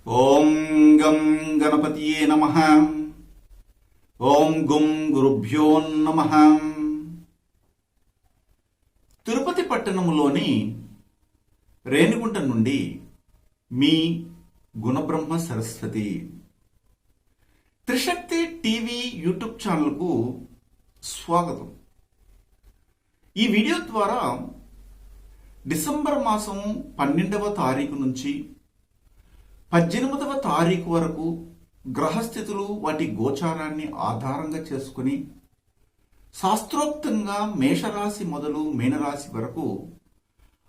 ఓం గం గణపతియే నమః. ఓం గుం గురుభ్యో నమః. తిరుపతి పట్టణములోని రేణిగుంట నుండి మీ గుణబ్రహ్మ సరస్వతి. త్రిశక్తి టీవీ యూట్యూబ్ ఛానల్కు స్వాగతం. ఈ వీడియో ద్వారా డిసెంబర్ మాసం 12వ తారీఖు నుంచి 18వ తారీఖు వరకు గ్రహస్థితులు వాటి గోచారాన్ని ఆధారంగా చేసుకుని శాస్త్రోక్తంగా మేషరాశి మొదలు మీనరాశి వరకు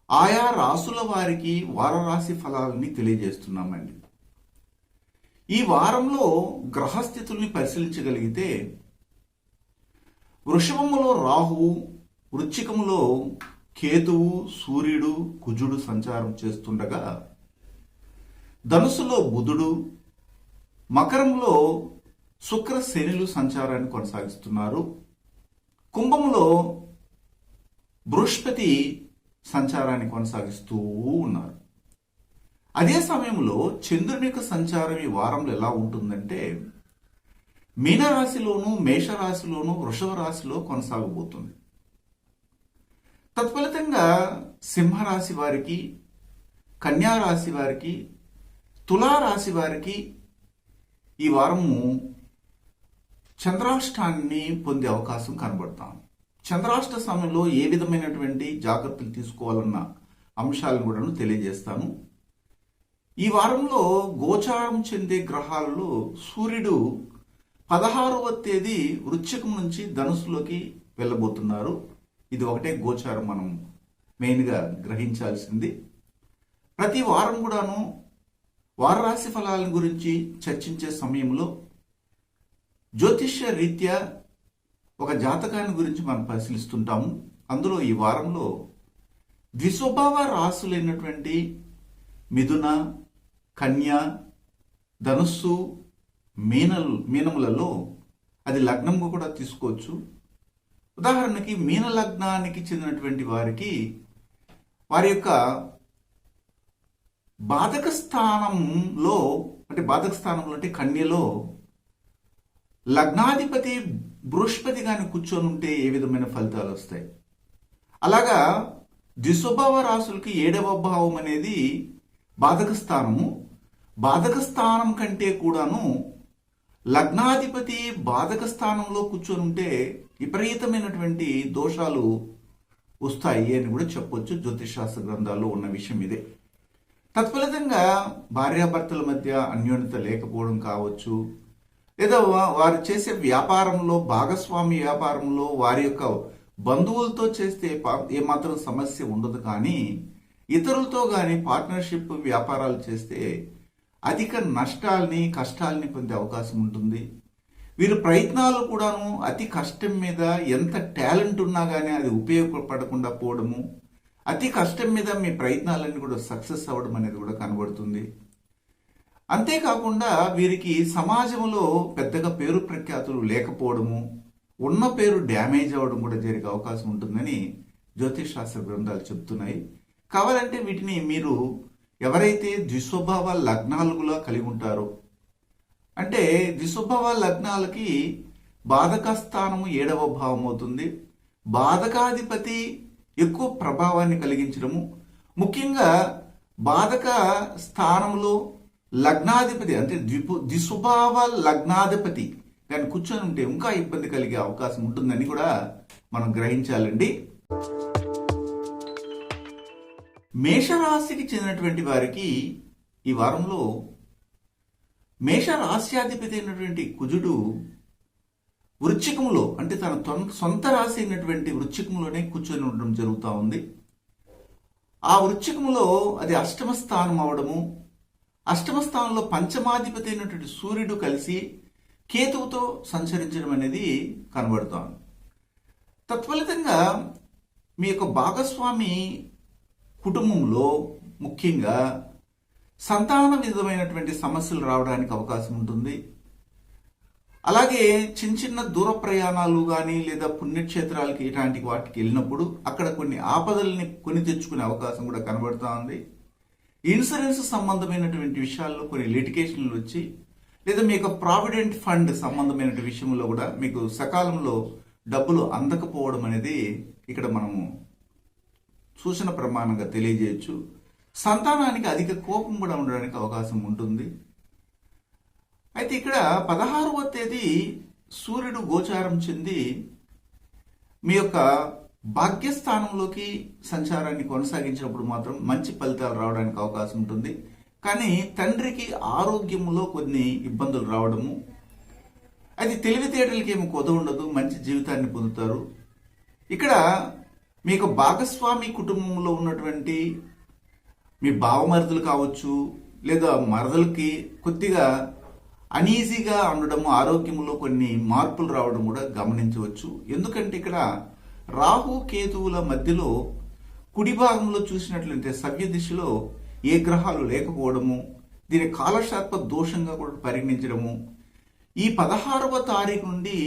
ఆయా రాసుల వారికి వారరాశి ఫలాలని తెలియజేస్తున్నామండి. ఈ వారంలో గ్రహస్థితుల్ని పరిశీలించగలిగితే వృషభములో రాహువు, వృశ్చికములో కేతువు, సూర్యుడు, కుజుడు సంచారం చేస్తుండగా ధనుసులో బుధుడు, మకరంలో శుక్ర శనులు సంచారాన్ని కొనసాగిస్తున్నారు. కుంభములో బృహస్పతి సంచారాన్ని కొనసాగిస్తూ ఉన్నారు. అదే సమయంలో చంద్రుని యొక్క సంచారం ఈ వారంలో ఎలా ఉంటుందంటే మీనరాశిలోను, మేషరాశిలోను, వృషభ రాశిలో కొనసాగబోతుంది. తత్ఫలితంగా సింహరాశి వారికి, కన్యా రాశి వారికి, తులారాశి వారికి ఈ వారము చంద్రాష్టాన్ని పొందే అవకాశం కనబడతాం. చంద్రాష్ట సమయంలో ఏ విధమైనటువంటి జాగ్రత్తలు తీసుకోవాలన్న అంశాలను కూడా తెలియజేస్తాను. ఈ వారంలో గోచారం చెందే గ్రహాలలో సూర్యుడు 16వ తేదీ వృశ్చికం నుంచి ధనుసులోకి వెళ్ళబోతున్నారు. ఇది ఒకటే గోచారం మనం మెయిన్గా గ్రహించాల్సింది. ప్రతి వారం కూడాను వారరాశి ఫలాల గురించి చర్చించే సమయంలో జ్యోతిష్య రీత్యా ఒక జాతకాన్ని గురించి మనం పరిశీలిస్తుంటాము. అందులో ఈ వారంలో ద్విస్వభావ రాశులైనటువంటి మిథున, కన్య, ధనుస్సు, మీనములలో అది లగ్నంగా కూడా తీసుకోవచ్చు. ఉదాహరణకి మీన లగ్నానికి చెందినటువంటి వారికి వారి యొక్క బాధక స్థానంలో అంటే కన్యలో లగ్నాధిపతి బృహస్పతి గాని కూర్చొని ఉంటే ఏ విధమైన ఫలితాలు వస్తాయి. అలాగా ద్విస్వభావ రాశులకి 7వ భావం అనేది బాధక స్థానము. బాధక స్థానం కంటే కూడాను లగ్నాధిపతి బాధక స్థానంలో కూర్చొని ఉంటే విపరీతమైనటువంటి దోషాలు వస్తాయి అని కూడా చెప్పొచ్చు. జ్యోతిషాస్త్ర గ్రంథాల్లో ఉన్న విషయం ఇదే. తత్ఫలితంగా భార్యాభర్తల మధ్య అన్యోన్యత లేకపోవడం కావచ్చు, లేదా వారు చేసే వ్యాపారంలో, భాగస్వామి వ్యాపారంలో వారి యొక్క బంధువులతో చేస్తే ఏమాత్రం సమస్య ఉండదు. కానీ ఇతరులతో కానీ పార్ట్నర్షిప్ వ్యాపారాలు చేస్తే అధిక నష్టాల్ని, కష్టాల్ని పొందే అవకాశం ఉంటుంది. వీరి ప్రయత్నాలు కూడాను అతి కష్టం మీద ఎంత టాలెంట్ ఉన్నా కానీ అది ఉపయోగపడకుండా పోవడము, అతి కష్టం మీద మీ ప్రయత్నాలన్నీ కూడా సక్సెస్ అవ్వడం అనేది కూడా కనబడుతుంది. అంతేకాకుండా వీరికి సమాజంలో పెద్దగా పేరు ప్రఖ్యాతులు లేకపోవడము, ఉన్న పేరు డ్యామేజ్ అవ్వడం కూడా జరిగే అవకాశం ఉంటుందని జ్యోతిష్ శాస్త్ర గ్రంథాలు చెప్తున్నాయి. కావాలంటే వీటిని మీరు ఎవరైతే ద్విస్వభావ లగ్నాలుగా కలిగి ఉంటారో, అంటే ద్విస్వభావ లగ్నాలకి బాధక స్థానము 7వ భావం అవుతుంది. బాధకాధిపతి ఎక్కువ ప్రభావాన్ని కలిగించడము, ముఖ్యంగా బాధక స్థానంలో లగ్నాధిపతి అంటే ద్విస్వభావ లగ్నాధిపతి కానీ కూర్చొని ఉంటే ఇంకా ఇబ్బంది కలిగే అవకాశం ఉంటుందని కూడా మనం గ్రహించాలండి. మేషరాశికి చెందినటువంటి వారికి ఈ వారంలో మేషరాశ్యాధిపతి అయినటువంటి కుజుడు వృశ్చికంలో అంటే తన సొంత రాశి అయినటువంటి వృశ్చికంలోనే కూర్చొని ఉండడం జరుగుతూ ఉంది. ఆ వృశ్చికంలో అది అష్టమ స్థానం అవడము, అష్టమ స్థానంలో పంచమాధిపతి అయినటువంటి సూర్యుడు కలిసి కేతువుతో సంచరించడం అనేది కనబడుతోంది. తత్ఫలితంగా మీ యొక్క భాగస్వామి కుటుంబంలో ముఖ్యంగా సంతాన విధమైనటువంటి సమస్యలు రావడానికి అవకాశం ఉంటుంది. అలాగే చిన్న చిన్న దూర ప్రయాణాలు కానీ లేదా పుణ్యక్షేత్రాలకి ఇలాంటి వాటికి వెళ్ళినప్పుడు అక్కడ కొన్ని ఆపదల్ని కొని తెచ్చుకునే అవకాశం కూడా కనబడుతూ ఉంది. ఇన్సూరెన్స్ సంబంధమైనటువంటి విషయాల్లో కొన్ని లిటిగేషన్లు వచ్చి లేదా మీ యొక్క ప్రావిడెంట్ ఫండ్ సంబంధమైనటువంటి విషయంలో కూడా మీకు సకాలంలో డబ్బులు అందకపోవడం అనేది ఇక్కడ మనము సూచన ప్రమాణంగా తెలియజేయచ్చు. సంతానానికి అధిక కోపం కూడా ఉండడానికి అవకాశం ఉంటుంది. అయితే ఇక్కడ 16వ తేదీ సూర్యుడు గోచారం చెంది మీ యొక్క భాగ్యస్థానంలోకి సంచారాన్ని కొనసాగించినప్పుడు మాత్రం మంచి ఫలితాలు రావడానికి అవకాశం ఉంటుంది. కానీ తండ్రికి ఆరోగ్యంలో కొన్ని ఇబ్బందులు రావడము, అది తెలివితేటలకి ఏమి కొద ఉండదు, మంచి జీవితాన్ని పొందుతారు. ఇక్కడ మీకు భాగస్వామి కుటుంబంలో ఉన్నటువంటి మీ బావమరుదులు కావచ్చు లేదా మరదలకి కొద్దిగా అనీజీగా ఉండడము, ఆరోగ్యంలో కొన్ని మార్పులు రావడం కూడా గమనించవచ్చు. ఎందుకంటే ఇక్కడ రాహు కేతువుల మధ్యలో కుడి భాగంలో చూసినట్లయితే సవ్య దిశలో ఏ గ్రహాలు లేకపోవడము, దీని కాలశార్ప దోషంగా కూడా పరిగణించడము, ఈ 16వ తారీఖు నుండి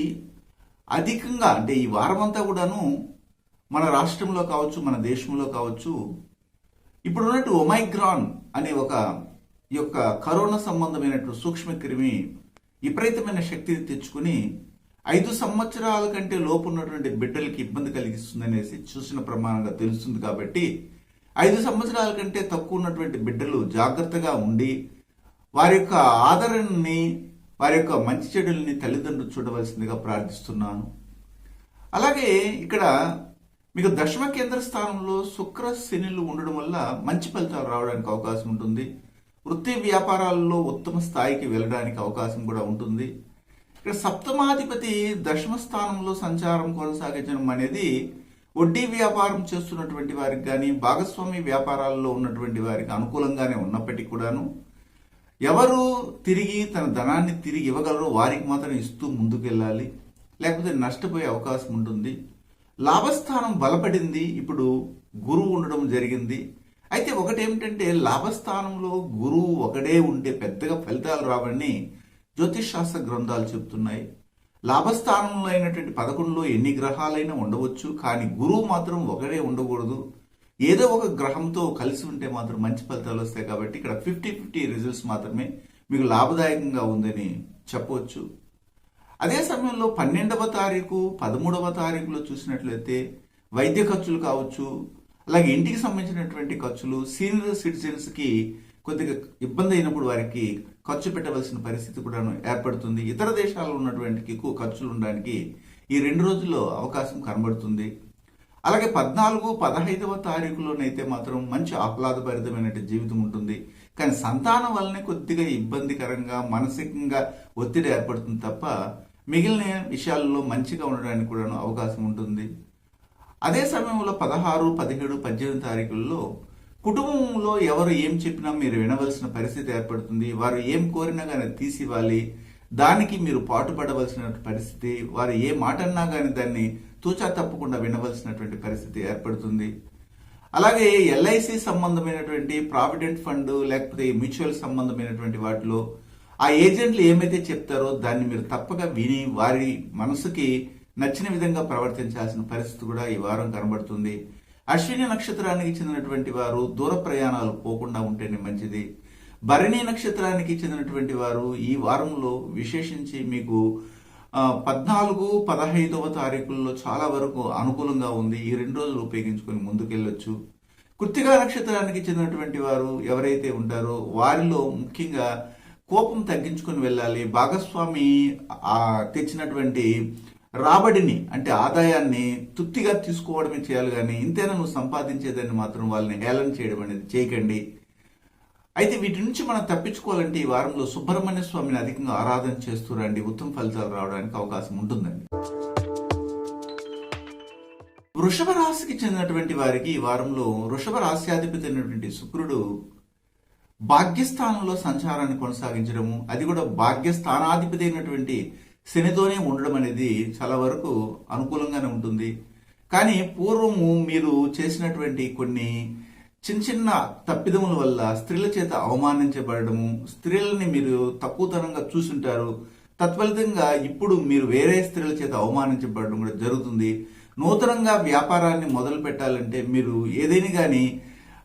అధికంగా అంటే ఈ వారమంతా కూడాను మన రాష్ట్రంలో కావచ్చు మన దేశంలో కావచ్చు ఇప్పుడు ఉన్నట్టు ఒమైక్రాన్ అనే ఈ యొక్క కరోనా సంబంధమైనటువంటి సూక్ష్మక్రిమి విపరీతమైన శక్తిని తెచ్చుకుని 5 సంవత్సరాల కంటే లోపు ఉన్నటువంటి బిడ్డలకి ఇబ్బంది కలిగిస్తుందనేసి చూసిన ప్రమాణంగా తెలుస్తుంది. కాబట్టి 5 సంవత్సరాల కంటే తక్కువ ఉన్నటువంటి బిడ్డలు జాగ్రత్తగా ఉండి వారి యొక్క ఆదరణని, వారి యొక్క మంచి చెడుల్ని తల్లిదండ్రులు చూడవలసిందిగా ప్రార్థిస్తున్నాను. అలాగే ఇక్కడ మీకు దశమ కేంద్ర స్థానంలో శుక్ర శనిలు ఉండడం వల్ల మంచి ఫలితాలు రావడానికి అవకాశం ఉంటుంది. వృత్తి వ్యాపారాల్లో ఉత్తమ స్థాయికి వెళ్ళడానికి అవకాశం కూడా ఉంటుంది. ఇక్కడ సప్తమాధిపతి దశమ స్థానంలో సంచారం కొనసాగించడం అనేది వడ్డీ వ్యాపారం చేస్తున్నటువంటి వారికి కానీ భాగస్వామి వ్యాపారాల్లో ఉన్నటువంటి వారికి అనుకూలంగానే ఉన్నప్పటికీ కూడాను ఎవరు తిరిగి తన ధనాన్ని తిరిగి ఇవ్వగలరో వారికి మాత్రం ఇస్తూ ముందుకెళ్ళాలి, లేకపోతే నష్టపోయే అవకాశం ఉంటుంది. లాభస్థానం బలపడింది, ఇప్పుడు గురువు ఉండడం జరిగింది. అయితే ఒకటేమిటంటే లాభస్థానంలో గురువు ఒకడే ఉంటే పెద్దగా ఫలితాలు రావని జ్యోతిష్ శాస్త్ర గ్రంథాలు చెబుతున్నాయి. లాభస్థానంలో అయినటువంటి 11లో ఎన్ని గ్రహాలైనా ఉండవచ్చు, కానీ గురువు మాత్రం ఒకడే ఉండకూడదు. ఏదో ఒక గ్రహంతో కలిసి ఉంటే మాత్రం మంచి ఫలితాలు వస్తాయి. కాబట్టి ఇక్కడ 50-50 రిజల్ట్స్ మాత్రమే మీకు లాభదాయకంగా ఉందని చెప్పవచ్చు. అదే సమయంలో 12వ తారీఖు 13వ తారీఖులో చూసినట్లయితే వైద్య ఖర్చులు కావచ్చు, అలాగే ఇంటికి సంబంధించినటువంటి ఖర్చులు, సీనియర్ సిటిజన్స్ కి కొద్దిగా ఇబ్బంది అయినప్పుడు వారికి ఖర్చు పెట్టవలసిన పరిస్థితి కూడా ఏర్పడుతుంది. ఇతర దేశాల్లో ఉన్నటువంటి ఎక్కువ ఖర్చులు ఉండడానికి ఈ 2 రోజుల్లో అవకాశం కనబడుతుంది. అలాగే 14, 15వ తారీఖులోనైతే మాత్రం మంచి ఆహ్లాదభరితమైన జీవితం ఉంటుంది. కానీ సంతానం వల్లనే కొద్దిగా ఇబ్బందికరంగా మానసికంగా ఒత్తిడి ఏర్పడుతుంది తప్ప మిగిలిన విషయాల్లో మంచిగా ఉండడానికి కూడా అవకాశం ఉంటుంది. అదే సమయంలో 16, 17, 18 తారీఖుల్లో కుటుంబంలో ఎవరు ఏం చెప్పినా మీరు వినవలసిన పరిస్థితి ఏర్పడుతుంది. వారు ఏం కోరినా కానీ తీసివ్వాలి, దానికి మీరు పాటుపడవలసిన పరిస్థితి, వారు ఏ మాట అన్నా కానీ దాన్ని తూచా తప్పకుండా వినవలసినటువంటి పరిస్థితి ఏర్పడుతుంది. అలాగే ఎల్ఐసి సంబంధమైనటువంటి ప్రావిడెంట్ ఫండ్ లేకపోతే మ్యూచువల్ సంబంధమైనటువంటి వాటిలో ఆ ఏజెంట్లు ఏమైతే చెప్తారో దాన్ని మీరు తప్పక విని వారి మనసుకి నచ్చిన విధంగా ప్రవర్తించాల్సిన పరిస్థితి కూడా ఈ వారం కనబడుతుంది. అశ్విని నక్షత్రానికి చెందినటువంటి వారు దూర ప్రయాణాలు పోకుండా ఉంటేనే మంచిది. భరణి నక్షత్రానికి చెందినటువంటి వారు ఈ వారంలో విశేషించి మీకు 14, 15వ తారీఖుల్లో చాలా వరకు అనుకూలంగా ఉంది. ఈ 2 రోజులు ఉపయోగించుకొని ముందుకెళ్ళొచ్చు. కృత్తికా నక్షత్రానికి చెందినటువంటి వారు ఎవరైతే ఉంటారో వారిలో ముఖ్యంగా కోపం తగ్గించుకొని వెళ్ళాలి. భాగస్వామి తెచ్చినటువంటి రాబడిని అంటే ఆదాయాన్ని తృప్తిగా తీసుకోవడమే చేయాలి, కానీ ఇంతేనా నువ్వు సంపాదించేదాన్ని మాత్రం వాళ్ళని హేళన చేయడం అనేది చేయకండి. అయితే వీటి నుంచి మనం తప్పించుకోవాలంటే ఈ వారంలో సుబ్రహ్మణ్య స్వామిని అధికంగా ఆరాధన చేస్తూ రండి, ఉత్తమ ఫలితాలు రావడానికి అవకాశం ఉంటుందండి. వృషభ రాశికి చెందినటువంటి వారికి ఈ వారంలో వృషభ రాశ్యాధిపతి అయినటువంటి శుక్రుడు భాగ్యస్థానంలో సంచారాన్ని కొనసాగించడము, అది కూడా భాగ్యస్థానాధిపతి అయినటువంటి శనితోనే ఉండడం అనేది చాలా వరకు అనుకూలంగానే ఉంటుంది. కానీ పూర్వము మీరు చేసినటువంటి కొన్ని చిన్న తప్పిదముల వల్ల స్త్రీల చేత అవమానించబడము, స్త్రీలని మీరు తక్కువతనంగా చూసుంటారు. తత్ఫలితంగా ఇప్పుడు మీరు వేరే స్త్రీల చేత అవమానించబడడం కూడా జరుగుతుంది. నూతనంగా వ్యాపారాన్ని మొదలు పెట్టాలంటే మీరు ఏదైనా కానీ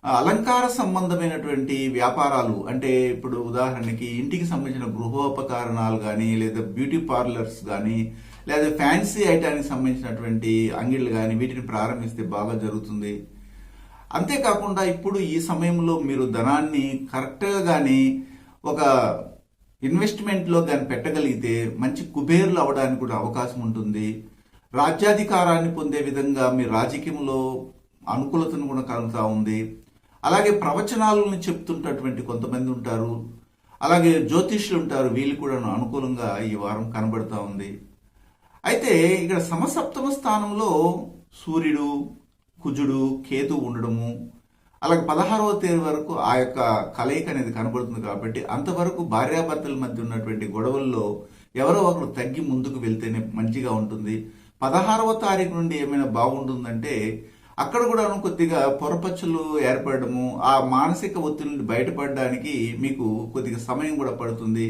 అలంకార సంబంధమైనటువంటి వ్యాపారాలు అంటే ఇప్పుడు ఉదాహరణకి ఇంటికి సంబంధించిన గృహోపకరణాలు కానీ లేదా బ్యూటీ పార్లర్స్ కానీ లేదా ఫ్యాన్సీ ఐటానికి సంబంధించినటువంటి అంగిళ్ళు కానీ వీటిని ప్రారంభిస్తే బాగా జరుగుతుంది. అంతేకాకుండా ఇప్పుడు ఈ సమయంలో మీరు ధనాన్ని కరెక్ట్గా కానీ ఒక ఇన్వెస్ట్మెంట్లో కానీ పెట్టగలిగితే మంచి కుబేర్లు అవ్వడానికి కూడా అవకాశం ఉంటుంది. రాజ్యాధికారాన్ని పొందే విధంగా మీ రాజకీయంలో అనుకూలతను కూడా కలుగుతూ ఉంది. అలాగే ప్రవచనాలను చెప్తుంటటువంటి కొంతమంది ఉంటారు, అలాగే జ్యోతిష్యులు ఉంటారు, వీళ్ళు కూడా అనుకూలంగా ఈ వారం కనబడుతూ ఉంది. అయితే ఇక్కడ సమసప్తమ స్థానంలో సూర్యుడు, కుజుడు, కేతు ఉండడము, అలాగే 16వ తేదీ వరకు ఆ యొక్క కలయిక అనేది కనబడుతుంది. కాబట్టి అంతవరకు భార్యాభర్తల మధ్య ఉన్నటువంటి గొడవల్లో ఎవరో ఒకరు తగ్గి ముందుకు వెళ్తేనే మంచిగా ఉంటుంది. 16వ తారీఖు నుండి ఏమైనా బాగుంటుందంటే అక్కడ కూడా కొద్దిగా పొరపచ్చులు ఏర్పడము, ఆ మానసిక ఒత్తిడి నుండి బయటపడడానికి మీకు కొద్దిగా సమయం కూడా పడుతుంది.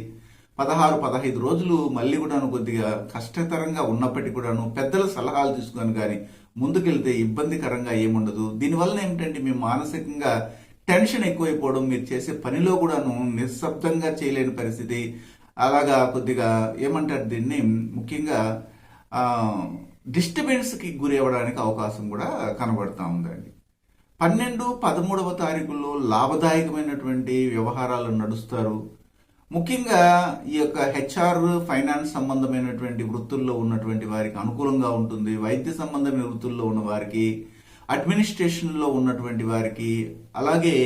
16-15 రోజులు మళ్ళీ కూడాను కొద్దిగా కష్టతరంగా ఉన్నప్పటికీ కూడాను పెద్దల సలహాలు తీసుకొని కానీ ముందుకెళ్తే ఇబ్బందికరంగా ఏముండదు. దీనివల్ల ఏమిటంటే మీ మానసికంగా టెన్షన్ ఎక్కువైపోవడం, మీరు చేసే పనిలో కూడాను నిశ్శబ్దంగా చేయలేని పరిస్థితి, అలాగా కొద్దిగా ఏమంటారు దీన్ని ముఖ్యంగా డిస్టర్బెన్స్కి గురి అవ్వడానికి అవకాశం కూడా కనబడతా ఉందండి. 12-13వ తారీఖుల్లో లాభదాయకమైనటువంటి వ్యవహారాలు నడుస్తారు. ముఖ్యంగా ఈ యొక్క హెచ్ఆర్, ఫైనాన్స్ సంబంధమైనటువంటి వృత్తుల్లో ఉన్నటువంటి వారికి అనుకూలంగా ఉంటుంది. వైద్య సంబంధమైన వృత్తుల్లో ఉన్న వారికి, అడ్మినిస్ట్రేషన్లో ఉన్నటువంటి వారికి, అలాగే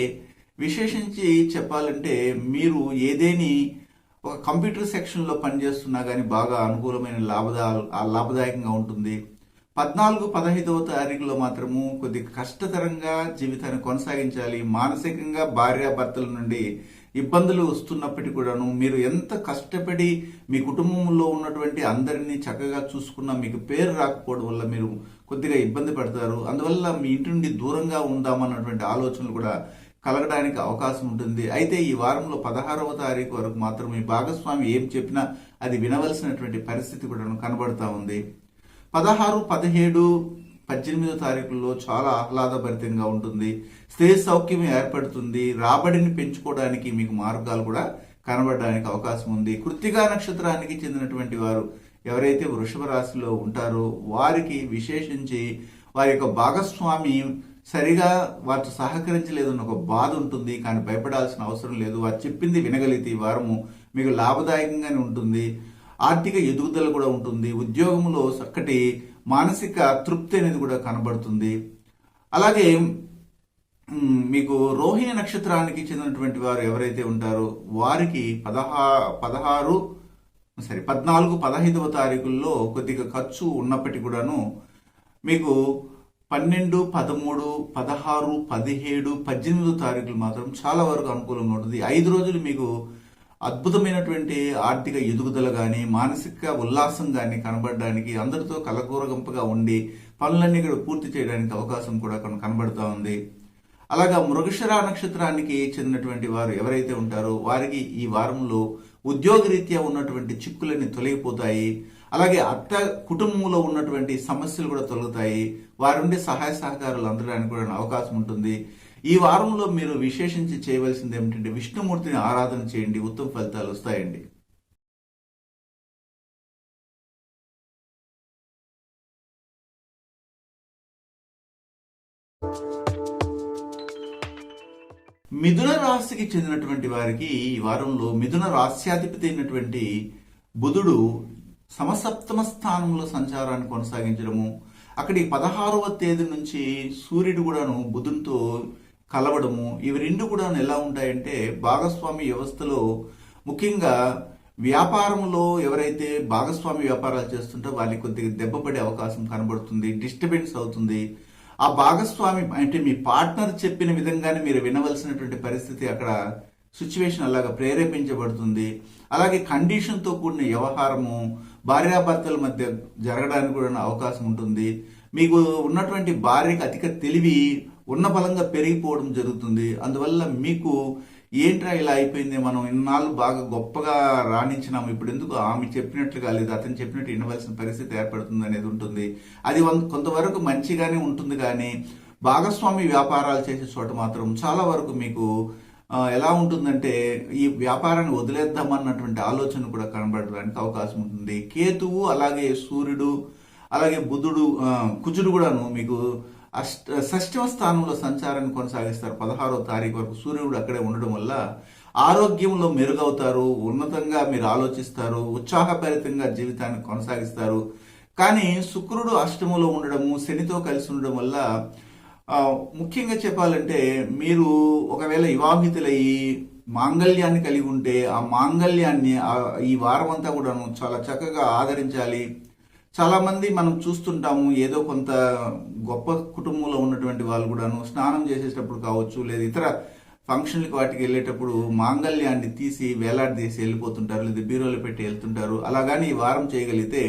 విశేషించి చెప్పాలంటే మీరు ఏదేని ఒక కంప్యూటర్ సెక్షన్లో పనిచేస్తున్నా కానీ బాగా అనుకూలమైన లాభదాయకంగా ఉంటుంది. 14-15వ తారీఖులో మాత్రము కొద్ది కష్టతరంగా జీవితాన్ని కొనసాగించాలి. మానసికంగా భార్యాభర్తల నుండి ఇబ్బందులు వస్తున్నప్పటికీ కూడాను మీరు ఎంత కష్టపడి మీ కుటుంబంలో ఉన్నటువంటి అందరినీ చక్కగా చూసుకున్నా మీకు పేరు రాకపోవడం వల్ల మీరు కొద్దిగా ఇబ్బంది పడతారు. అందువల్ల మీ ఇంటి నుండి దూరంగా ఉందామన్నటువంటి ఆలోచనలు కూడా కలగడానికి అవకాశం ఉంటుంది. అయితే ఈ వారంలో 16వ తారీఖు వరకు మాత్రం మీ భాగస్వామి ఏం చెప్పినా అది వినవలసినటువంటి పరిస్థితి కూడా కనబడతా ఉంది. 16, 17, 18వ తారీఖుల్లో చాలా ఆహ్లాదభరితంగా ఉంటుంది. స్త్రీ సౌఖ్యం ఏర్పడుతుంది. రాబడిని పెంచుకోవడానికి మీకు మార్గాలు కూడా కనబడడానికి అవకాశం ఉంది. కృత్తికా నక్షత్రానికి చెందినటువంటి వారు ఎవరైతే వృషభ రాశిలో ఉంటారో వారికి విశేషించి వారి యొక్క భాగస్వామి సరిగా వారు సహకరించలేదన్న ఒక బాధ ఉంటుంది. కానీ భయపడాల్సిన అవసరం లేదు. వారు చెప్పింది వినగలిగితే ఈ వారము మీకు లాభదాయకంగానే ఉంటుంది. ఆర్థిక ఎదుగుదల కూడా ఉంటుంది. ఉద్యోగంలో చక్కటి మానసిక తృప్తి అనేది కూడా కనబడుతుంది. అలాగే మీకు రోహిణి నక్షత్రానికి చెందినటువంటి వారు ఎవరైతే ఉంటారో వారికి 14, 15వ తారీఖుల్లో కొద్దిగా ఖర్చు ఉన్నప్పటికీ కూడాను మీకు 12, 13, 16, 17, 18వ తారీఖులు మాత్రం చాలా వరకు అనుకూలంగా ఉంటుంది. 5 రోజులు మీకు అద్భుతమైనటువంటి ఆర్థిక ఎదుగుదల కానీ మానసిక ఉల్లాసం కానీ కనబడడానికి, అందరితో కలకూరగంపగా ఉండి పనులన్నీ కూడా పూర్తి చేయడానికి అవకాశం కూడా కనబడుతూ ఉంది. అలాగా మృగశిర నక్షత్రానికి చెందినటువంటి వారు ఎవరైతే ఉంటారో వారికి ఈ వారంలో ఉద్యోగరీత్యా ఉన్నటువంటి చిక్కులన్నీ తొలగిపోతాయి. అలాగే అత్త కుటుంబంలో ఉన్నటువంటి సమస్యలు కూడా తొలగుతాయి. వారి నుండి సహాయ సహకారాలు అందడానికి కూడా అవకాశం ఉంటుంది. ఈ వారంలో మీరు విశేషించి చేయవలసింది ఏమిటంటే విష్ణుమూర్తిని ఆరాధన చేయండి, ఉత్తమ ఫలితాలు వస్తాయండి. మిథున రాశికి చెందినటువంటి వారికి ఈ వారంలో మిథున రాశ్యాధిపతి అయినటువంటి బుధుడు సమసప్తమ స్థానంలో సంచారాన్ని కొనసాగించడము, అక్కడి 16వ తేదీ నుంచి సూర్యుడు కూడాను బుధునితో కలవడము, ఇవి రెండు కూడా ఎలా ఉంటాయంటే భాగస్వామి వ్యవస్థలో ముఖ్యంగా వ్యాపారంలో ఎవరైతే భాగస్వామి వ్యాపారాలు చేస్తుంటారో వాళ్ళకి కొద్దిగా దెబ్బపడే అవకాశం కనబడుతుంది, డిస్టర్బెన్స్ అవుతుంది. ఆ భాగస్వామి అంటే మీ పార్ట్నర్ చెప్పిన విధంగానే మీరు వినవలసినటువంటి పరిస్థితి అక్కడ సిచ్యువేషన్ అలాగా ప్రేరేపించబడుతుంది. అలాగే కండిషన్తో కూడిన వ్యవహారము భార్యాభర్తల మధ్య జరగడానికి కూడా అవకాశం ఉంటుంది. మీకు ఉన్నటువంటి భార్యకి అధిక తెలివి ఉన్న బలంగా పెరిగిపోవడం జరుగుతుంది. అందువల్ల మీకు ఏంట్రా ఇలా అయిపోయింది, మనం ఇన్నాళ్ళు బాగా గొప్పగా రాణించినాము, ఇప్పుడు ఎందుకు ఆమె చెప్పినట్లుగా లేదు అతను చెప్పినట్టు వినవలసిన పరిస్థితి ఏర్పడుతుంది అనేది ఉంటుంది. అది కొంతవరకు మంచిగానే ఉంటుంది. కానీ భాగస్వామి వ్యాపారాలు చేసే చోట మాత్రం చాలా వరకు మీకు ఎలా ఉంటుందంటే ఈ వ్యాపారాన్ని వదిలేద్దామన్నటువంటి ఆలోచన కూడా కనబడడానికి అవకాశం ఉంటుంది. కేతువు అలాగే సూర్యుడు అలాగే బుధుడు కుజుడు కూడాను మీకు షష్ఠమ స్థానంలో సంచారాన్ని కొనసాగిస్తారు. 16వ తారీఖు వరకు సూర్యుడు అక్కడే ఉండడం వల్ల ఆరోగ్యంలో మెరుగవుతారు, ఉన్నతంగా మీరు ఆలోచిస్తారు, ఉత్సాహభరితంగా జీవితాన్ని కొనసాగిస్తారు. కానీ శుక్రుడు అష్టమంలో ఉండడము, శనితో కలిసి ఉండడం వల్ల ముఖ్యంగా చెప్పాలంటే మీరు ఒకవేళ వివాహితులయ్యి మాంగళ్యాన్ని కలిగి ఉంటే ఆ మాంగళ్యాన్ని ఈ వారం అంతా కూడాను చాలా చక్కగా ఆదరించాలి. చాలా మంది మనం చూస్తుంటాము, ఏదో కొంత గొప్ప కుటుంబంలో ఉన్నటువంటి వాళ్ళు కూడాను స్నానం చేసేటప్పుడు కావచ్చు, లేదా ఇతర ఫంక్షన్లకు వాటికి వెళ్ళేటప్పుడు మాంగళ్యాన్ని తీసి వేలాడదీసి వెళ్ళిపోతుంటారు, లేదా బీరోలో పెట్టి వెళ్తుంటారు. అలాగని ఈ వారం చేయగలిగితే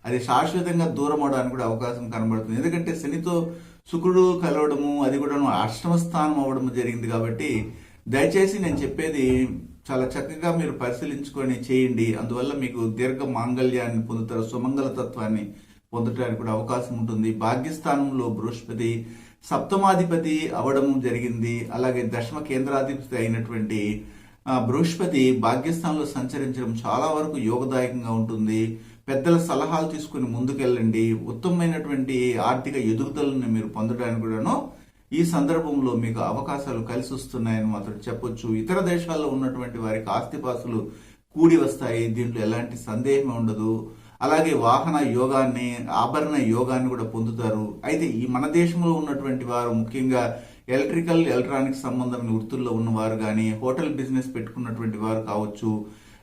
అది శాశ్వతంగా దూరం అవడానికి కూడా అవకాశం కనబడుతుంది. ఎందుకంటే శనితో శుక్రుడు కలవడము, అది కూడా అష్టమ స్థానం అవ్వడం జరిగింది. కాబట్టి దయచేసి నేను చెప్పేది చాలా చక్కగా మీరు పరిశీలించుకొని చేయండి. అందువల్ల మీకు దీర్ఘ మాంగళ్యాన్ని పొందుతారు, సుమంగళ తత్వాన్ని పొందడానికి కూడా అవకాశం ఉంటుంది. భాగ్యస్థానంలో బృహస్పతి సప్తమాధిపతి అవడం జరిగింది. అలాగే దశమ కేంద్రాధిపతి అయినటువంటి బృహస్పతి భాగ్యస్థానంలో సంచరించడం చాలా వరకు యోగదాయకంగా ఉంటుంది. పెద్దల సలహాలు తీసుకుని ముందుకెళ్ళండి. ఉత్తమమైనటువంటి ఆర్థిక ఎదుగుదలను మీరు పొందడానికి కూడాను ఈ సందర్భంలో మీకు అవకాశాలు కలిసి వస్తున్నాయని మాత్రం చెప్పొచ్చు. ఇతర దేశాల్లో ఉన్నటువంటి వారికి ఆస్తిపాస్తులు కూడి వస్తాయి, దీంట్లో ఎలాంటి సందేహం ఉండదు. అలాగే వాహన యోగాన్ని, ఆభరణ యోగాన్ని కూడా పొందుతారు. అయితే ఈ మన దేశంలో ఉన్నటువంటి వారు ముఖ్యంగా ఎలక్ట్రికల్ ఎలక్ట్రానిక్స్ సంబంధమైన వృత్తుల్లో ఉన్నవారు కానీ, హోటల్ బిజినెస్ పెట్టుకున్నటువంటి వారు కావచ్చు,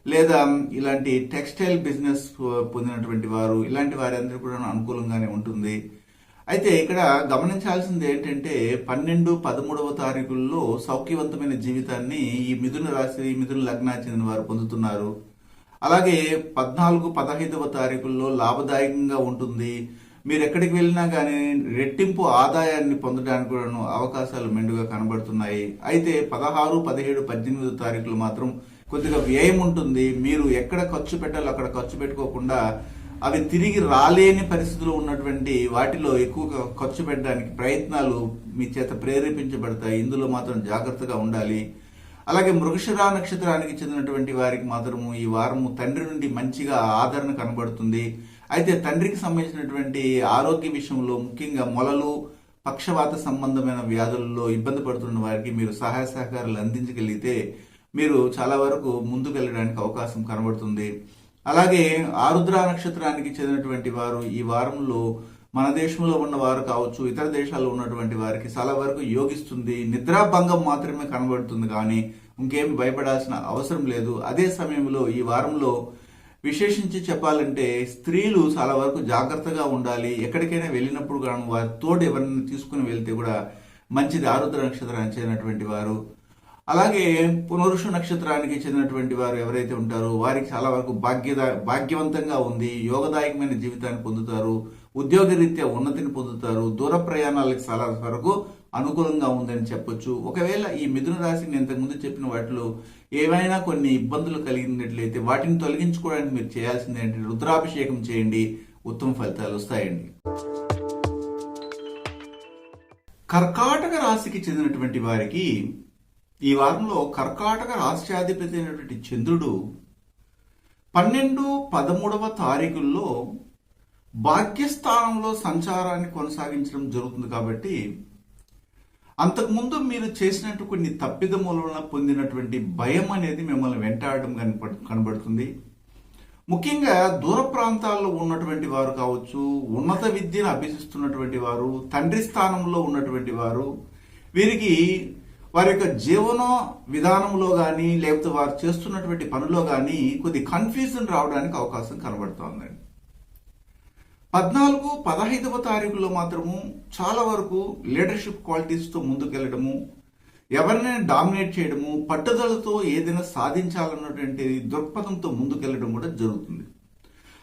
లేదా ఇలాంటి టెక్స్టైల్ బిజినెస్ పొందినటువంటి వారు, ఇలాంటి వారందరూ కూడా అనుకూలంగానే ఉంటుంది. అయితే ఇక్కడ గమనించాల్సింది ఏంటంటే 12, 13వ తారీఖుల్లో సౌఖ్యవంతమైన జీవితాన్ని ఈ మిథున రాశి, మిథున లగ్నానికి చెందిన వారు పొందుతున్నారు. అలాగే 14, 15వ తారీఖుల్లో లాభదాయకంగా ఉంటుంది. మీరు ఎక్కడికి వెళ్ళినా కానీ రెట్టింపు ఆదాయాన్ని పొందడానికి కూడా అవకాశాలు మెండుగా కనబడుతున్నాయి. అయితే 16, 17, 18వ తారీఖులు మాత్రం కొద్దిగా వ్యయం ఉంటుంది. మీరు ఎక్కడ ఖర్చు పెట్టాలో అక్కడ ఖర్చు పెట్టుకోకుండా అవి తిరిగి రాలేని పరిస్థితుల్లో ఉన్నటువంటి వాటిలో ఎక్కువగా ఖర్చు పెట్టడానికి ప్రయత్నాలు మీ చేత ప్రేరేపించబడతాయి. ఇందులో మాత్రం జాగ్రత్తగా ఉండాలి. అలాగే మృగశిర నక్షత్రానికి చెందినటువంటి వారికి మాత్రము ఈ వారము తండ్రి నుండి మంచిగా ఆదరణ కనబడుతుంది. అయితే తండ్రికి సంబంధించినటువంటి ఆరోగ్య విషయంలో ముఖ్యంగా మొలలు, పక్షవాత సంబంధమైన వ్యాధులలో ఇబ్బంది పడుతున్న వారికి మీరు సహాయ సహకారాలు అందించగలిగితే మీరు చాలా వరకు ముందుకు వెళ్ళడానికి అవకాశం కనబడుతుంది. అలాగే ఆరుద్ర నక్షత్రానికి చెందినటువంటి వారు ఈ వారంలో మన దేశంలో ఉన్న వారు కావచ్చు, ఇతర దేశాల్లో ఉన్నటువంటి వారికి చాలా వరకు యోగిస్తుంది. నిద్రాభంగం మాత్రమే కనబడుతుంది, కానీ ఇంకేమి భయపడాల్సిన అవసరం లేదు. అదే సమయంలో ఈ వారంలో విశేషించి చెప్పాలంటే స్త్రీలు చాలా వరకు జాగ్రత్తగా ఉండాలి. ఎక్కడికైనా వెళ్ళినప్పుడు కానీ వారి తోడు ఎవరిని తీసుకుని వెళ్తే కూడా మంచిది. ఆరుద్ర నక్షత్రానికి చెందినటువంటి వారు, అలాగే పునరుష నక్షత్రానికి చెందినటువంటి వారు ఎవరైతే ఉంటారో వారికి చాలా వరకు భాగ్యవంతంగా ఉంది. యోగదాయకమైన జీవితాన్ని పొందుతారు, ఉద్యోగ రీత్యా ఉన్నతిని పొందుతారు, దూర ప్రయాణాలకు చాలా వరకు అనుకూలంగా ఉందని చెప్పొచ్చు. ఒకవేళ ఈ మిథున రాశి నేను ఇంతకుముందు చెప్పిన వాటిలో ఏవైనా కొన్ని ఇబ్బందులు కలిగినట్లయితే వాటిని తొలగించుకోవడానికి మీరు చేయాల్సింది ఏంటంటే రుద్రాభిషేకం చేయండి, ఉత్తమ ఫలితాలు వస్తాయండి. కర్కాటక రాశికి చెందినటువంటి వారికి ఈ వారంలో కర్కాటక రాష్ట్రాధిపతి అయినటువంటి చంద్రుడు 12, 13వ తారీఖుల్లో భాగ్యస్థానంలో సంచారాన్ని కొనసాగించడం జరుగుతుంది. కాబట్టి అంతకుముందు మీరు చేసినట్టు కొన్ని తప్పిదముల వలన పొందినటువంటి భయం అనేది మిమ్మల్ని వెంటాడడం కనబడుతుంది. ముఖ్యంగా దూర ప్రాంతాల్లో ఉన్నటువంటి వారు కావచ్చు, ఉన్నత విద్యను అభ్యసిస్తున్నటువంటి వారు, తండ్రి స్థానంలో ఉన్నటువంటి వారు, వీరికి వారి యొక్క జీవన విధానంలో కానీ లేకపోతే వారు చేస్తున్నటువంటి పనిలో కానీ కొద్ది కన్ఫ్యూజన్ రావడానికి అవకాశం కనబడుతోందండి. 14, 15వ తారీఖులో మాత్రము చాలా వరకు లీడర్షిప్ క్వాలిటీస్తో ముందుకెళ్లడము, ఎవరినైనా డామినేట్ చేయడము, పట్టుదలతో ఏదైనా సాధించాలన్నటువంటి దృక్పథంతో ముందుకెళ్లడం కూడా జరుగుతుంది.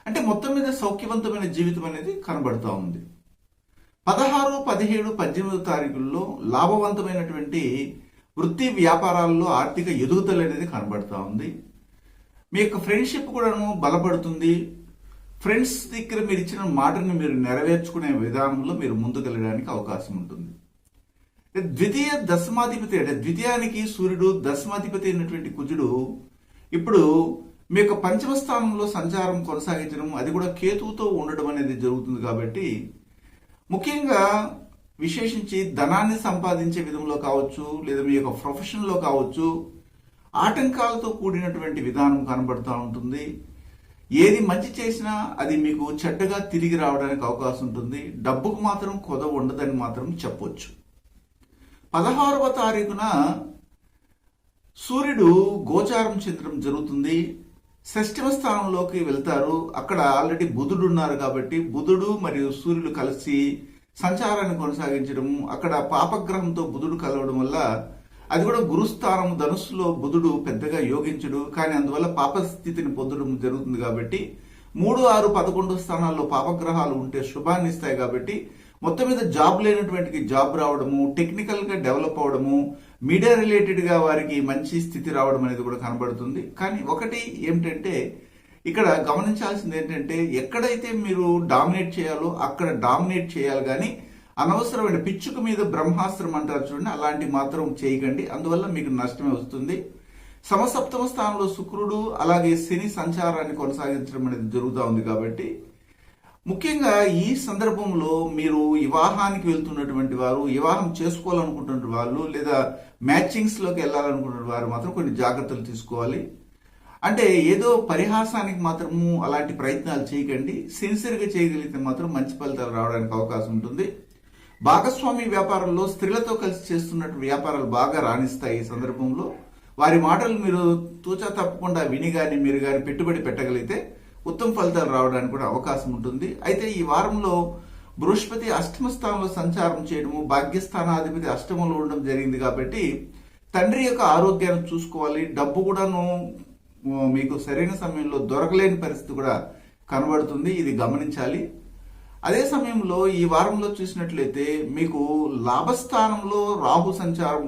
అంటే మొత్తం మీద సౌఖ్యవంతమైన జీవితం అనేది కనబడుతూ ఉంది. 16, 17, 18వ తారీఖుల్లో లాభవంతమైనటువంటి వృత్తి వ్యాపారాల్లో ఆర్థిక ఎదుగుదల అనేది కనబడుతూ ఉంది. మీ యొక్క ఫ్రెండ్షిప్ కూడాను బలపడుతుంది. ఫ్రెండ్స్ దగ్గర మీరు ఇచ్చిన మాటని మీరు నెరవేర్చుకునే విధానంలో మీరు ముందుకెళ్ళడానికి అవకాశం ఉంటుంది. ద్వితీయ దశమాధిపతి అంటే ద్వితీయానికి సూర్యుడు, దశమాధిపతి అయినటువంటి కుజుడు ఇప్పుడు మీ యొక్క పంచమ స్థానంలో సంచారం కొనసాగించడం, అది కూడా కేతువుతో ఉండడం అనేది జరుగుతుంది. కాబట్టి ముఖ్యంగా విశేషించి ధనాన్ని సంపాదించే విధంలో కావచ్చు, లేదా మీ యొక్క ప్రొఫెషన్లో కావచ్చు, ఆటంకాలతో కూడినటువంటి విధానం కనబడుతూ ఉంటుంది. ఏది మంచి చేసినా అది మీకు చెడ్డగా తిరిగి రావడానికి అవకాశం ఉంటుంది. డబ్బుకు మాత్రం కొదవ ఉండదని మాత్రం చెప్పొచ్చు. 16వ తారీఖున సూర్యుడు గోచారం చెందడం జరుగుతుంది. షష్ఠమ స్థానంలోకి వెళ్తారు. అక్కడ ఆల్రెడీ బుధుడు ఉన్నారు కాబట్టి బుధుడు మరియు సూర్యుడు కలిసి సంచారాన్ని కొనసాగించడం, అక్కడ పాపగ్రహంతో బుధుడు కలవడం వల్ల, అది కూడా గురుస్థానం ధనుస్సులో బుధుడు పెద్దగా యోగించడు, కానీ అందువల్ల పాపస్థితిని పొందడం జరుగుతుంది. కాబట్టి 3, 6, 11 స్థానాల్లో పాపగ్రహాలు ఉంటే శుభాన్ని ఇస్తాయి. కాబట్టి మొత్తం మీద జాబ్ లేనటువంటి జాబ్ రావడము, టెక్నికల్ గా డెవలప్ అవడము, మీడియా రిలేటెడ్ గా వారికి మంచి స్థితి రావడం అనేది కూడా కనబడుతుంది. కానీ ఒకటి ఏమిటంటే ఇక్కడ గమనించాల్సింది ఏంటంటే, ఎక్కడైతే మీరు డామినేట్ చేయాలో అక్కడ డామినేట్ చేయాలి, కానీ అనవసరమైన పిచ్చుక మీద బ్రహ్మాస్త్రం అంటారు చూడండి, అలాంటి మాత్రం చేయకండి. అందువల్ల మీకు నష్టమే వస్తుంది. సమసప్తమ స్థానంలో శుక్రుడు అలాగే శని సంచారాన్ని కొనసాగించడం అనేది జరుగుతూ ఉంది. కాబట్టి ముఖ్యంగా ఈ సందర్భంలో మీరు వివాహానికి వెళ్తున్నటువంటి వారు, వివాహం చేసుకోవాలనుకుంటున్న వాళ్ళు, లేదా మ్యాచింగ్స్ లోకి వెళ్ళాలనుకుంటున్న వారు మాత్రం కొన్ని జాగ్రత్తలు తీసుకోవాలి. అంటే ఏదో పరిహాసానికి మాత్రము అలాంటి ప్రయత్నాలు చేయకండి. సిన్సియర్గా చేయగలిగితే మాత్రం మంచి ఫలితాలు రావడానికి అవకాశం ఉంటుంది. భాగస్వామి వ్యాపారంలో స్త్రీలతో కలిసి చేస్తున్నట్టు వ్యాపారాలు బాగా రాణిస్తాయి. ఈ సందర్భంలో వారి మాటలు మీరు తూచా తప్పకుండా విని గాని మీరు గాని పెట్టుబడి పెట్టగలిగితే ఉత్తమ ఫలితాలు రావడానికి కూడా అవకాశం ఉంటుంది. అయితే ఈ వారంలో బృహస్పతి అష్టమ స్థానంలో సంచారం చేయడము, భాగ్యస్థానాధిపతి అష్టమంలో ఉండడం జరిగింది. కాబట్టి తండ్రి యొక్క ఆరోగ్యాన్ని చూసుకోవాలి. డబ్బు కూడాను మీకు సరైన సమయంలో దొరకలేని పరిస్థితి కూడా కనబడుతుంది. ఇది గమనించాలి. అదే సమయంలో ఈ వారంలో చూసినట్లయితే మీకు లాభస్థానంలో రాహు సంచారం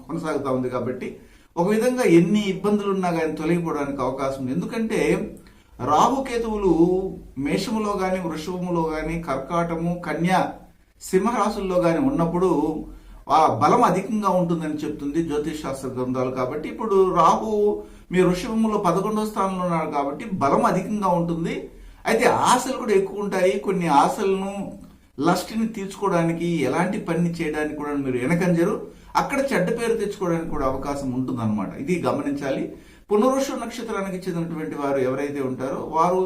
కొనసాగుతూ ఉంది. కాబట్టి ఒక విధంగా ఎన్ని ఇబ్బందులు ఉన్నా కానీ తొలగిపోవడానికి అవకాశం ఉంది. ఎందుకంటే రాహుకేతువులు మేషములో గాని, వృషభములో గాని, కర్కాటము, కన్యా, సింహరాశుల్లో గాని ఉన్నప్పుడు ఆ బలం అధికంగా ఉంటుందని చెప్తుంది జ్యోతిష్ శాస్త్ర గ్రంథాలు. కాబట్టి ఇప్పుడు రాహు మీ వృషభములో 11వ స్థానంలో ఉన్నారు కాబట్టి బలం అధికంగా ఉంటుంది. అయితే ఆశలు కూడా ఎక్కువ ఉంటాయి. కొన్ని ఆశలను, లస్ట్ని తీర్చుకోవడానికి, ఎలాంటి పని చేయడానికి కూడా మీరు వెనకంజరు. అక్కడ చెడ్డ పేరు తెచ్చుకోవడానికి కూడా అవకాశం ఉంటుందన్నమాట. ఇది గమనించాలి. పునరుష నక్షత్రానికి చెందినటువంటి వారు ఎవరైతే ఉంటారో వారు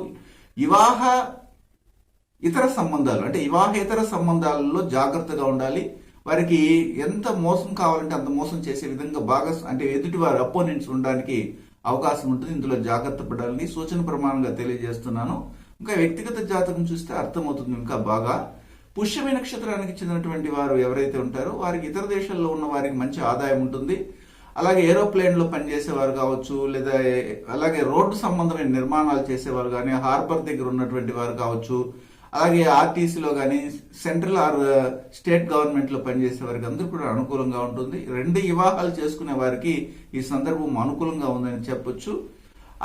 వివాహ ఇతర సంబంధాలు, అంటే వివాహేతర సంబంధాలలో జాగ్రత్తగా ఉండాలి. వారికి ఎంత మోసం కావాలంటే అంత మోసం చేసే విధంగా బాగా, అంటే ఎదుటి వారు అపోనెంట్స్ ఉండడానికి అవకాశం ఉంటుంది. ఇందులో జాగ్రత్త పడాలని సూచన ప్రమాణంగా తెలియజేస్తున్నాను. ఇంకా వ్యక్తిగత జాతకం చూస్తే అర్థమవుతుంది ఇంకా బాగా. పుష్యమి నక్షత్రానికి చెందినటువంటి వారు ఎవరైతే ఉంటారో వారికి ఇతర దేశాల్లో ఉన్న వారికి మంచి ఆదాయం ఉంటుంది. అలాగే ఏరోప్లేన్ లో పనిచేసేవారు కావచ్చు, లేదా అలాగే రోడ్డు సంబంధమైన నిర్మాణాలు చేసేవారు కానీ, హార్బర్ దగ్గర ఉన్నటువంటి వారు కావచ్చు, అలాగే ఆర్టీసీలో కానీ, సెంట్రల్ ఆర్ స్టేట్ గవర్నమెంట్ లో పనిచేసే వారికి అందరూ కూడా అనుకూలంగా ఉంటుంది. 2 వివాహాలు చేసుకునే వారికి ఈ సందర్భం అనుకూలంగా ఉందని చెప్పొచ్చు.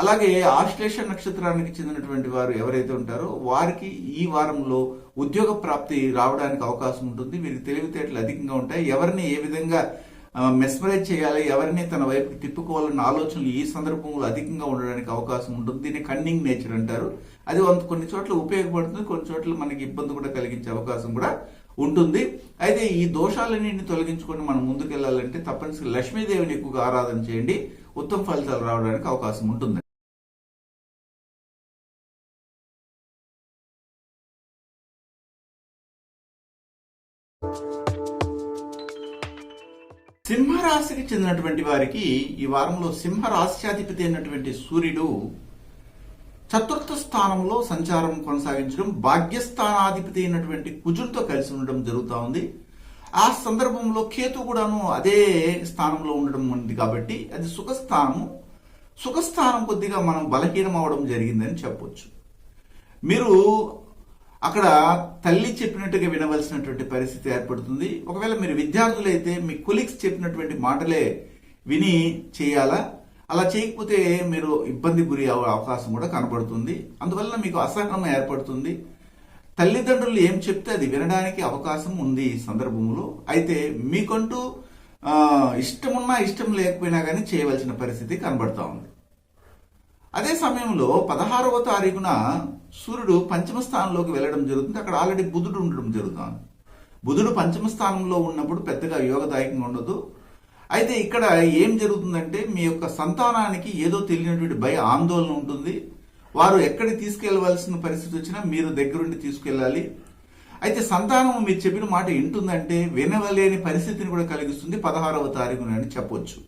అలాగే ఆశ్లేష నక్షత్రానికి చెందినటువంటి వారు ఎవరైతే ఉంటారో వారికి ఈ వారంలో ఉద్యోగ ప్రాప్తి రావడానికి అవకాశం ఉంటుంది. వీరికి తెలివితేటలు అధికంగా ఉంటాయి. ఎవరిని ఏ విధంగా మెస్మరైజ్ చేయాలి, ఎవరిని తన వైపుకి తిప్పుకోవాలన్న ఆలోచనలు ఈ సందర్భంలో అధికంగా ఉండడానికి అవకాశం ఉంటుంది. దీన్ని కన్నింగ్ నేచర్ అంటారు. అది కొన్ని చోట్ల ఉపయోగపడుతుంది, కొన్ని చోట్ల మనకి ఇబ్బంది కూడా కలిగించే అవకాశం కూడా ఉంటుంది. అయితే ఈ దోషాలన్నింటినీ తొలగించుకొని మనం ముందుకెళ్లాలంటే తప్పనిసరిగా లక్ష్మీదేవిని ఎక్కువగా ఆరాధన చేయండి. ఉత్తమ ఫలితాలు రావడానికి అవకాశం ఉంటుంది. సింహరాశికి చెందినటువంటి వారికి ఈ వారంలో సింహరాశ్యాధిపతి అయినటువంటి సూర్యుడు చతుర్థ స్థానంలో సంచారం కొనసాగించడం, భాగ్యస్థానాధిపతి అయినటువంటి కుజుడితో కలిసి ఉండడం జరుగుతూ ఉంది. ఆ సందర్భంలో కేతు కూడాను అదే స్థానంలో ఉండడం ఉంది. కాబట్టి అది సుఖస్థానము. సుఖస్థానం కొద్దిగా మనం బలహీనం అవడం జరిగిందని చెప్పొచ్చు. మీరు అక్కడ తల్లి చెప్పినట్టుగా వినవలసినటువంటి పరిస్థితి ఏర్పడుతుంది. ఒకవేళ మీరు విద్యార్థులైతే మీ కొలీగ్స్ చెప్పినటువంటి మాటలే విని చేయాలా, అలా చేయకపోతే మీరు ఇబ్బంది గురి అయ్యే అవకాశం కూడా కనబడుతుంది. అందువల్ల మీకు అసహనం ఏర్పడుతుంది. తల్లిదండ్రులు ఏం చెప్తే అది వినడానికి అవకాశం ఉంది ఈ సందర్భంలో. అయితే మీకంటూ ఇష్టమున్నా ఇష్టం లేకపోయినా కానీ చేయవలసిన పరిస్థితి కనబడతా ఉంది. అదే సమయంలో 16వ తారీఖున సూర్యుడు పంచమ స్థానంలోకి వెళ్ళడం జరుగుతుంది. అక్కడ ఆల్రెడీ బుధుడు ఉండడం జరుగుతుంది. బుధుడు పంచమ స్థానంలో ఉన్నప్పుడు పెద్దగా యోగదాయకంగా ఉండదు. అయితే ఇక్కడ ఏం జరుగుతుందంటే మీ యొక్క సంతానానికి ఏదో తెలియనటువంటి భయ ఆందోళన ఉంటుంది. వారు ఎక్కడికి తీసుకెళ్లవలసిన పరిస్థితి వచ్చినా మీరు దగ్గరుండి తీసుకెళ్ళాలి. అయితే సంతానం మీరు చెప్పిన మాట వింటుందంటే వినవలేని పరిస్థితిని కూడా కలిగిస్తుంది 16వ తారీఖున అని చెప్పొచ్చు.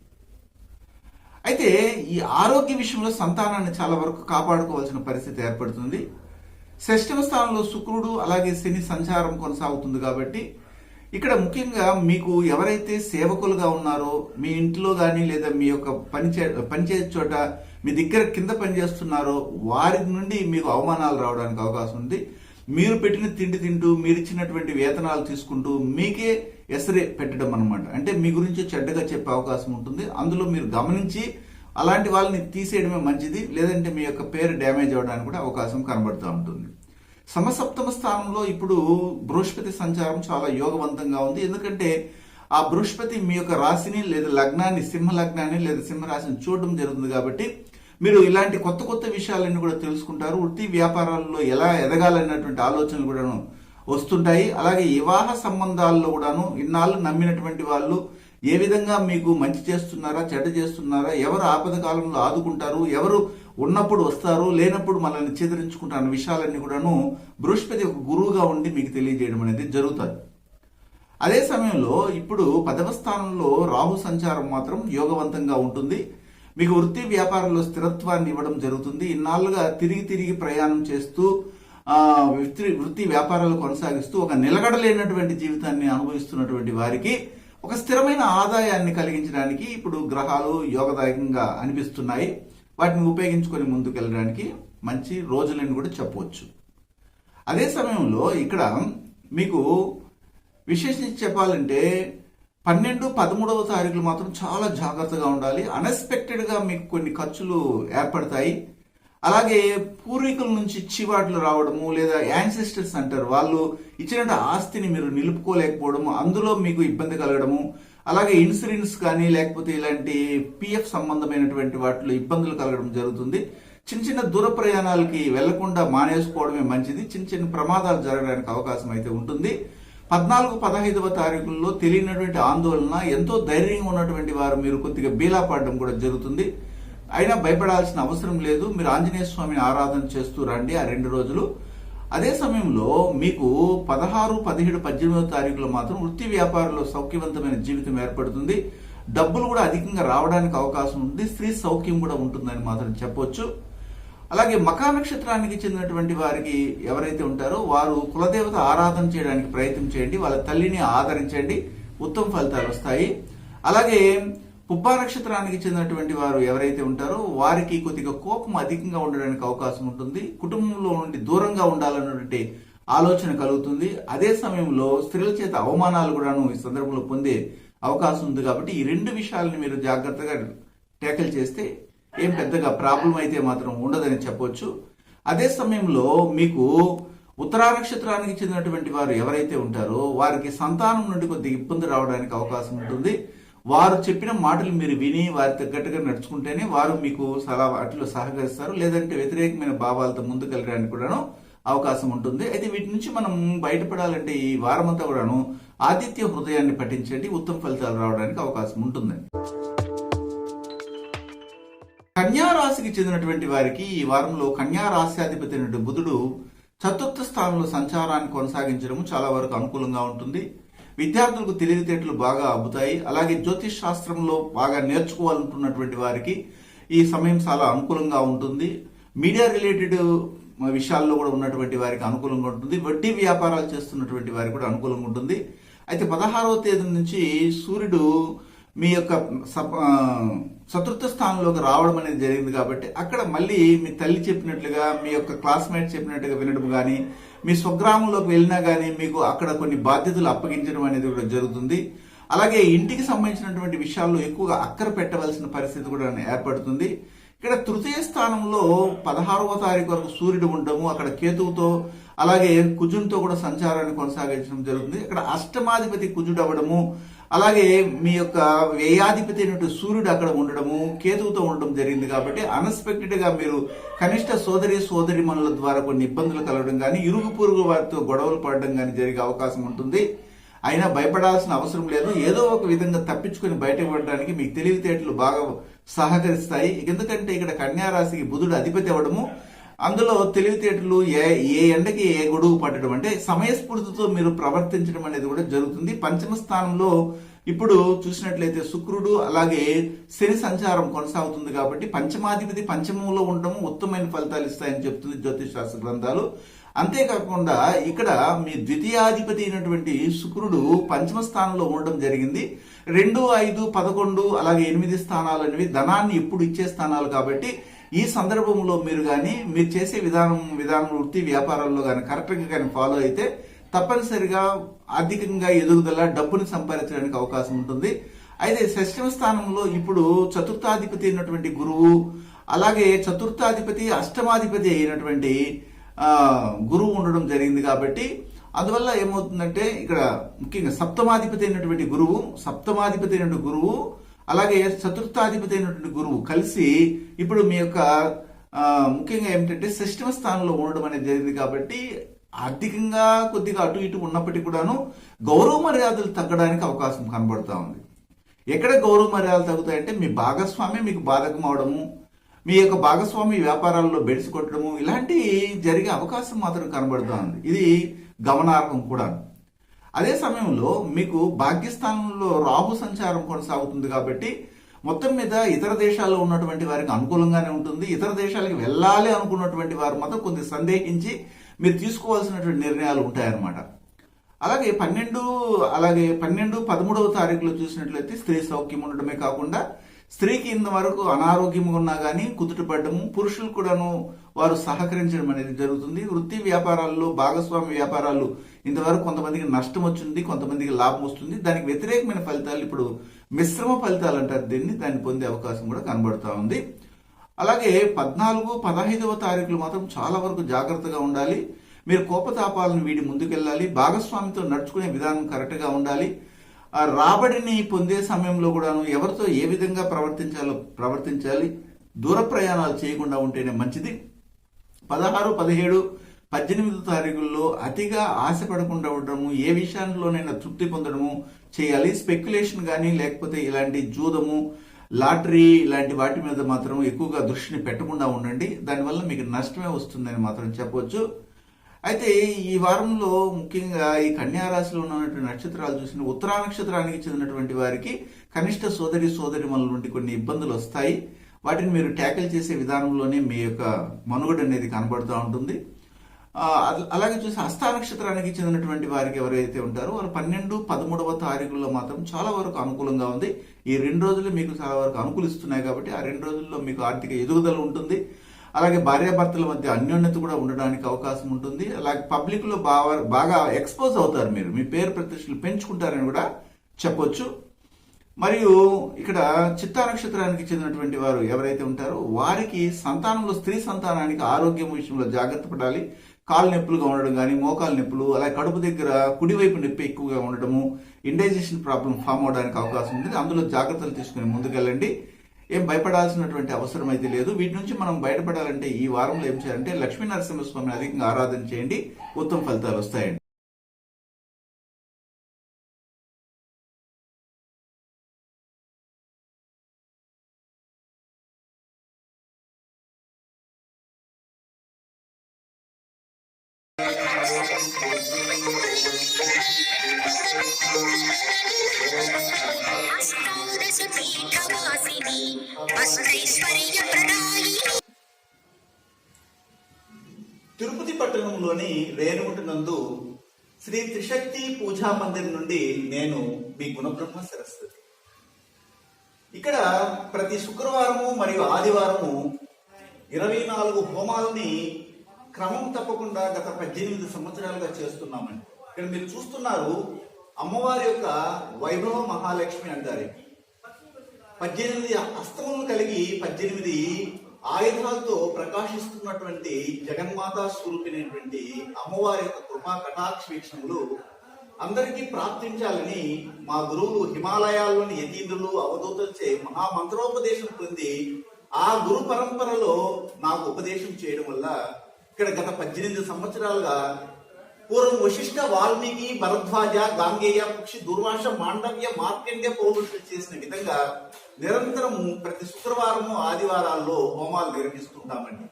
అయితే ఈ ఆరోగ్య విషయంలో సంతానాన్ని చాలా వరకు కాపాడుకోవాల్సిన పరిస్థితి ఏర్పడుతుంది. షష్టమ స్థానంలో శుక్రుడు అలాగే శని సంచారం కొనసాగుతుంది కాబట్టి ఇక్కడ ముఖ్యంగా మీకు ఎవరైతే సేవకులుగా ఉన్నారో మీ ఇంట్లో కానీ లేదా మీ యొక్క పనిచేసే చోట మీ దగ్గర కింద పనిచేస్తున్నారో వారి నుండి మీకు అవమానాలు రావడానికి అవకాశం ఉంది. మీరు పెట్టిన తిండి తింటూ మీరు ఇచ్చినటువంటి వేతనాలు తీసుకుంటూ మీకే ఎసరే పెట్టడం అన్నమాట. అంటే మీ గురించి చెడ్డగా చెప్పే అవకాశం ఉంటుంది. అందులో మీరు గమనించి అలాంటి వాళ్ళని తీసేయడమే మంచిది. లేదంటే మీ యొక్క పేరు డ్యామేజ్ అవడానికి కూడా అవకాశం కనబడుతూ ఉంటుంది. సమసప్తమ స్థానంలో ఇప్పుడు బృహస్పతి సంచారం చాలా యోగవంతంగా ఉంది. ఎందుకంటే ఆ బృహస్పతి మీ యొక్క రాశిని లేదా లగ్నాన్ని, సింహ లగ్నాన్ని లేదా సింహ రాశిని చూడడం జరుగుతుంది. కాబట్టి మీరు ఇలాంటి కొత్త కొత్త విషయాలన్నీ కూడా తెలుసుకుంటారు. వృత్తి వ్యాపారాల్లో ఎలా ఎదగాలన్నటువంటి ఆలోచనలు కూడాను వస్తుంటాయి. అలాగే వివాహ సంబంధాల్లో కూడాను ఇన్నాళ్ళు నమ్మినటువంటి వాళ్ళు ఏ విధంగా మీకు మంచి చేస్తున్నారా చెడ్డ చేస్తున్నారా, ఎవరు ఆపద కాలంలో ఆదుకుంటారు, ఎవరు ఉన్నప్పుడు వస్తారు లేనప్పుడు మనల్ని చెదిరించుకుంటారు అన్న విషయాలన్నీ కూడాను బృహస్పతి ఒక గురువుగా ఉండి మీకు తెలియజేయడం అనేది జరుగుతుంది. అదే సమయంలో ఇప్పుడు 10వ స్థానంలో రాహు సంచారం మాత్రం యోగవంతంగా ఉంటుంది. మీకు వృత్తి వ్యాపారంలో స్థిరత్వాన్ని ఇవ్వడం జరుగుతుంది. ఇన్నాళ్ళుగా తిరిగి ప్రయాణం చేస్తూ వృత్తి వ్యాపారాలు కొనసాగిస్తూ ఒక నిలకడలేనటువంటి జీవితాన్ని అనుభవిస్తున్నటువంటి వారికి ఒక స్థిరమైన ఆదాయాన్ని కలిగించడానికి ఇప్పుడు గ్రహాలు యోగదాయకంగా అనిపిస్తున్నాయి. వాటిని ఉపయోగించుకొని ముందుకెళ్ళడానికి మంచి రోజులని కూడా చెప్పవచ్చు. అదే సమయంలో ఇక్కడ మీకు విశేషించి చెప్పాలంటే 12, 13వ తారీఖులు మాత్రం చాలా జాగ్రత్తగా ఉండాలి. అన్ఎక్స్పెక్టెడ్గా మీకు కొన్ని ఖర్చులు ఏర్పడతాయి. అలాగే పూర్వీకుల నుంచి చివాట్లు రావడము లేదా యాన్సెస్టర్స్ అంటారు, వాళ్ళు ఇచ్చినట్టు ఆస్తిని మీరు నిలుపుకోలేకపోవడము, అందులో మీకు ఇబ్బంది కలగడము, అలాగే ఇన్సూరెన్స్ కానీ లేకపోతే ఇలాంటి పిఎఫ్ సంబంధమైనటువంటి వాటిలో ఇబ్బందులు కలగడం జరుగుతుంది. చిన్న దూర ప్రయాణాలకి వెళ్లకుండా మానేసుకోవడమే మంచిది. చిన్న ప్రమాదాలు జరగడానికి అవకాశం అయితే ఉంటుంది. 14, 15వ తారీఖుల్లో తెలియనటువంటి ఆందోళన, ఎంతో ధైర్యంగా ఉన్నటువంటి వారు మీరు కొద్దిగా బీలా పడడం కూడా జరుగుతుంది. అయినా భయపడాల్సిన అవసరం లేదు. మీరు ఆంజనేయ స్వామిని ఆరాధన చేస్తూ రండి ఆ 2 రోజులు. అదే సమయంలో మీకు 16, 17, 18వ తారీఖులో మాత్రం వృత్తి వ్యాపారంలో సౌఖ్యవంతమైన జీవితం ఏర్పడుతుంది. డబ్బులు కూడా అధికంగా రావడానికి అవకాశం ఉంది. స్త్రీ సౌఖ్యం కూడా ఉంటుందని మాత్రం చెప్పొచ్చు. అలాగే మఖా నక్షత్రానికి చెందినటువంటి వారికి ఎవరైతే ఉంటారో వారు కులదేవత ఆరాధన చేయడానికి ప్రయత్నం చేయండి. వాళ్ళ తల్లిని ఆదరించండి, ఉత్తమ ఫలితాలు వస్తాయి. అలాగే పుబ్బా నక్షత్రానికి చెందినటువంటి వారు ఎవరైతే ఉంటారో వారికి కొద్దిగా కోపం అధికంగా ఉండడానికి అవకాశం ఉంటుంది. కుటుంబంలో నుండి దూరంగా ఉండాలన్నటువంటి ఆలోచన కలుగుతుంది. అదే సమయంలో స్త్రీల చేత అవమానాలు కూడాను ఈ సందర్భంలో పొందే అవకాశం ఉంది. కాబట్టి ఈ 2 విషయాలను మీరు జాగ్రత్తగా ట్యాకిల్ చేస్తే ఏం పెద్దగా ప్రాబ్లం అయితే మాత్రం ఉండదని చెప్పొచ్చు. అదే సమయంలో మీకు ఉత్తరా నక్షత్రానికి చెందినటువంటి వారు ఎవరైతే ఉంటారో వారికి సంతానం నుండి కొద్దిగా ఇబ్బంది రావడానికి అవకాశం ఉంటుంది. వారు చెప్పిన మాటలు మీరు విని వారి తగ్గట్టుగా నడుచుకుంటేనే వారు మీకు వాటిలో సహకరిస్తారు. లేదంటే వ్యతిరేకమైన భావాలతో ముందుకెళ్ళడానికి కూడాను అవకాశం ఉంటుంది. అయితే వీటి నుంచి మనం బయటపడాలంటే ఈ వారమంతా కూడాను ఆదిత్య హృదయాన్ని పఠించండి, ఉత్తమ ఫలితాలు రావడానికి అవకాశం ఉంటుందండి. కన్యా రాశికి చెందినటువంటి వారికి ఈ వారంలో కన్యా రాశ్యాధిపతి అయిన బుధుడు 4వ స్థానంలో సంచారాన్ని కొనసాగించడం చాలా వరకు అనుకూలంగా ఉంటుంది. విద్యార్థులకు తెలివితేటలు బాగా అబ్బుతాయి. అలాగే జ్యోతిష్ శాస్త్రంలో బాగా నేర్చుకోవాలనుకున్నటువంటి వారికి ఈ సమయం చాలా అనుకూలంగా ఉంటుంది. మీడియా రిలేటెడ్ విషయాల్లో కూడా ఉన్నటువంటి వారికి అనుకూలంగా ఉంటుంది. వడ్డీ వ్యాపారాలు చేస్తున్నటువంటి వారికి కూడా అనుకూలంగా ఉంటుంది. అయితే 16వ తేదీ నుంచి సూర్యుడు మీ యొక్క 4వ స్థానంలోకి రావడం అనేది జరిగింది. కాబట్టి అక్కడ మళ్ళీ మీ తల్లి చెప్పినట్లుగా మీ యొక్క క్లాస్మేట్ చెప్పినట్టుగా వినడం కానీ, మీ స్వగ్రామంలోకి వెళ్ళినా కానీ మీకు అక్కడ కొన్ని బాధ్యతలు అప్పగించడం అనేది కూడా జరుగుతుంది. అలాగే ఇంటికి సంబంధించినటువంటి విషయాల్లో ఎక్కువగా అక్కర పెట్టవలసిన పరిస్థితి కూడా ఏర్పడుతుంది. ఇక్కడ 3వ స్థానంలో 16వ తారీఖు వరకు సూర్యుడు ఉండము, అక్కడ కేతువుతో అలాగే కుజునితో కూడా సంచారాన్ని కొనసాగించడం జరుగుతుంది. ఇక్కడ అష్టమాధిపతి కుజుడు అవ్వడము, అలాగే మీ యొక్క వ్యయాధిపతి అయినట్టు సూర్యుడు అక్కడ ఉండడము, కేతువుతో ఉండడం జరిగింది. కాబట్టి అన్ఎక్స్పెక్టెడ్ గా మీరు కనిష్ట సోదరి మనుల ద్వారా కొన్ని ఇబ్బందులు కలగడం కానీ, ఇరుగు పొరుగు వారితో గొడవలు పడడం కానీ జరిగే అవకాశం ఉంటుంది. అయినా భయపడాల్సిన అవసరం లేదు. ఏదో ఒక విధంగా తప్పించుకొని బయటపడడానికి మీకు తెలివితేటలు బాగా సహకరిస్తాయి. ఎందుకంటే ఇక్కడ కన్యా రాశికి బుధుడు అధిపతి అవ్వడము, అందులో తెలివితేటలు ఏ ఎండకి ఏ గొడుగు పట్టడం, అంటే సమయస్ఫూర్తితో మీరు ప్రవర్తించడం అనేది కూడా జరుగుతుంది. పంచమ స్థానంలో ఇప్పుడు చూసినట్లయితే శుక్రుడు అలాగే శని సంచారం కొనసాగుతుంది. కాబట్టి పంచమాధిపతి పంచమంలో ఉండడం ఉత్తమమైన ఫలితాలు ఇస్తాయని చెప్తుంది జ్యోతిష్ శాస్త్ర గ్రంథాలు. అంతేకాకుండా ఇక్కడ మీ ద్వితీయాధిపతి అయినటువంటి శుక్రుడు పంచమ స్థానంలో ఉండడం జరిగింది. 2, 5, 11 అలాగే 8 స్థానాలు అనేవి ధనాన్ని ఎప్పుడు ఇచ్చే స్థానాలు. కాబట్టి ఈ సందర్భంలో మీరు మీరు చేసే విధానం వృత్తి వ్యాపారాల్లో కానీ కరెక్ట్గా కానీ ఫాలో అయితే తప్పనిసరిగా ఆర్థికంగా ఎదుగుదల, డబ్బుని సంపాదించడానికి అవకాశం ఉంటుంది. అయితే షష్టమ స్థానంలో ఇప్పుడు చతుర్థాధిపతి అయినటువంటి గురువు, అలాగే చతుర్థాధిపతి అష్టమాధిపతి అయినటువంటి గురువు ఉండడం జరిగింది. కాబట్టి అందువల్ల ఏమవుతుందంటే ఇక్కడ ముఖ్యంగా సప్తమాధిపతి అయినటువంటి గురువు అలాగే చతుర్థాధిపతి అయినటువంటి గురువు కలిసి ఇప్పుడు మీ యొక్క ముఖ్యంగా ఏమిటంటే షష్టమ స్థానంలో ఉండడం అనేది జరిగింది. కాబట్టి ఆర్థికంగా కొద్దిగా అటు ఇటు ఉన్నప్పటికీ కూడాను గౌరవ మర్యాదలు తగ్గడానికి అవకాశం కనబడతా ఉంది. ఎక్కడ గౌరవ మర్యాదలు తగ్గుతాయంటే మీ భాగస్వామి మీకు బాధకం అవడము, మీ యొక్క భాగస్వామి వ్యాపారాల్లో బెడిసి కొట్టడము, ఇలాంటి జరిగే అవకాశం మాత్రం కనబడుతూ ఉంది. ఇది గమనార్హం కూడా. అదే సమయంలో మీకు భాగ్యస్థానంలో రాహు సంచారం కొనసాగుతుంది. కాబట్టి మొత్తం మీద ఇతర దేశాల్లో ఉన్నటువంటి వారికి అనుకూలంగానే ఉంటుంది. ఇతర దేశాలకు వెళ్ళాలి అనుకున్నటువంటి వారు మాత్రం కొద్ది సందేహించి మీరు తీసుకోవాల్సినటువంటి నిర్ణయాలు ఉంటాయన్నమాట. అలాగే 12, 13వ తారీఖులో చూసినట్లయితే స్త్రీ సౌఖ్యం ఉండడమే కాకుండా స్త్రీకి ఇంతవరకు అనారోగ్యంగా ఉన్నా కానీ కుదుటపడ్డము, పురుషులు కూడాను వారు సహకరించడం అనేది జరుగుతుంది. వృత్తి వ్యాపారాల్లో భాగస్వామి వ్యాపారాలు ఇంతవరకు కొంతమందికి నష్టం వచ్చింది, కొంతమందికి లాభం వస్తుంది. దానికి వ్యతిరేకమైన ఫలితాలు ఇప్పుడు మిశ్రమ ఫలితాలు అంటారు దాన్ని పొందే అవకాశం కూడా కనబడుతూ ఉంది. అలాగే 14, 15వ తారీఖులు మాత్రం చాలా వరకు జాగ్రత్తగా ఉండాలి. మీరు కోపతాపాలను వీడి ముందుకెళ్ళాలి. భాగస్వామితో నడుచుకునే విధానం కరెక్ట్గా ఉండాలి. రాబడిని పొందే సమయంలో కూడాను ఎవరితో ఏ విధంగా ప్రవర్తించాలి. దూర ప్రయాణాలు చేయకుండా ఉంటేనే మంచిది. 16, 17, 18 తారీఖుల్లో అతిగా ఆశపడకుండా ఉండడము, ఏ విషయంలోనైనా తృప్తి పొందడము చేయాలి. స్పెక్యులేషన్ కానీ లేకపోతే ఇలాంటి జూదము, లాటరీ ఇలాంటి వాటి మీద మాత్రం ఎక్కువగా దృష్టిని పెట్టకుండా ఉండండి. దానివల్ల మీకు నష్టమే వస్తుందని మాత్రం చెప్పవచ్చు. అయితే ఈ వారంలో ముఖ్యంగా ఈ కన్యా రాశిలో ఉన్నటువంటి నక్షత్రాలు చూసిన ఉత్తరా నక్షత్రానికి చెందినటువంటి వారికి కనిష్ట సోదరిమణుల నుండి కొన్ని ఇబ్బందులు వస్తాయి. వాటిని మీరు ట్యాకిల్ చేసే విధానంలోనే మీ యొక్క మనుగడ అనేది కనబడుతూ ఉంటుంది. అలాగే చూసి హస్త నక్షత్రానికి చెందినటువంటి వారికి ఎవరైతే ఉంటారో వారు 12, 13వ తారీఖుల్లో మాత్రం చాలా వరకు అనుకూలంగా ఉంది. ఈ 2 రోజులు మీకు చాలా వరకు అనుకూలిస్తున్నాయి. కాబట్టి ఆ 2 రోజుల్లో మీకు ఆర్థిక ఎదుగుదల ఉంటుంది. అలాగే భార్యాభర్తల మధ్య అన్యోన్యత కూడా ఉండడానికి అవకాశం ఉంటుంది. అలాగే పబ్లిక్ లో బాగా ఎక్స్పోజ్ అవుతారు. మీరు మీ పేరు ప్రతిష్టలు పెంచుకుంటారని కూడా చెప్పొచ్చు. మరియు ఇక్కడ చిత్తా నక్షత్రానికి చెందినటువంటి వారు ఎవరైతే ఉంటారో వారికి సంతానంలో స్త్రీ సంతానానికి ఆరోగ్యం విషయంలో జాగ్రత్త పడాలి. కాళ్ళు నొప్పులుగా ఉండడం కానీ, మోకాలు నొప్పులు, అలాగే కడుపు దగ్గర కుడివైపు నొప్పి ఎక్కువగా ఉండడము, ఇండైజెషన్ ప్రాబ్లం ఫామ్ అవడానికి అవకాశం ఉంటుంది. అందులో జాగ్రత్తలు తీసుకుని ముందుకెళ్ళండి. ఏం భయపడాల్సినటువంటి అవసరం అయితే లేదు. వీటి నుంచి మనం బయటపడాలంటే ఈ వారంలో ఏం చేయాలంటే లక్ష్మీ నరసింహస్వామిని అధికంగా ఆరాధన చేయండి, ఉత్తమ ఫలితాలు వస్తాయండి. తిరుపతి పట్టణంలోని రేణుగుంట నందు శ్రీ త్రిశక్తి పూజా మందిర్ నుండి నేను మీ గుణబ్రహ్మ సరస్వతి. ఇక్కడ ప్రతి శుక్రవారము మరియు ఆదివారము 24 హోమాలని క్రమం తప్పకుండా గత 18 సంవత్సరాలుగా చేస్తున్నామండి. ఇక్కడ మీరు చూస్తున్నారు అమ్మవారి యొక్క వైభవ మహాలక్ష్మి అంటారు. 18 అస్తములను కలిగి 18 ఆయుధాలతో ప్రకాశిస్తున్నటువంటి జగన్మాతా స్వరూపినటువంటి అమ్మవారి యొక్క కృపా కటాక్ష వీక్షణములు అందరికీ ప్రాప్తించాలని మా గురువులు హిమాలయాల్లోని యతీంద్రులు అవధూతలచే మహామంత్రోపదేశం పొంది ఆ గురు పరంపరలో నాకు ఉపదేశం చేయడం వల్ల ఇక్కడ గత 18 సంవత్సరాలుగా పూర్వం వశిష్ఠ, వాల్మీకి, భరద్వాజ, గాంగేయ, పక్షి, దుర్వాస, మాండవ్య, మార్కండ్య పౌరుషులు చేసిన విధంగా నిరంతరము ప్రతి శుక్రవారము ఆదివారాల్లో హోమాలు నిర్వహిస్తుంటామండి.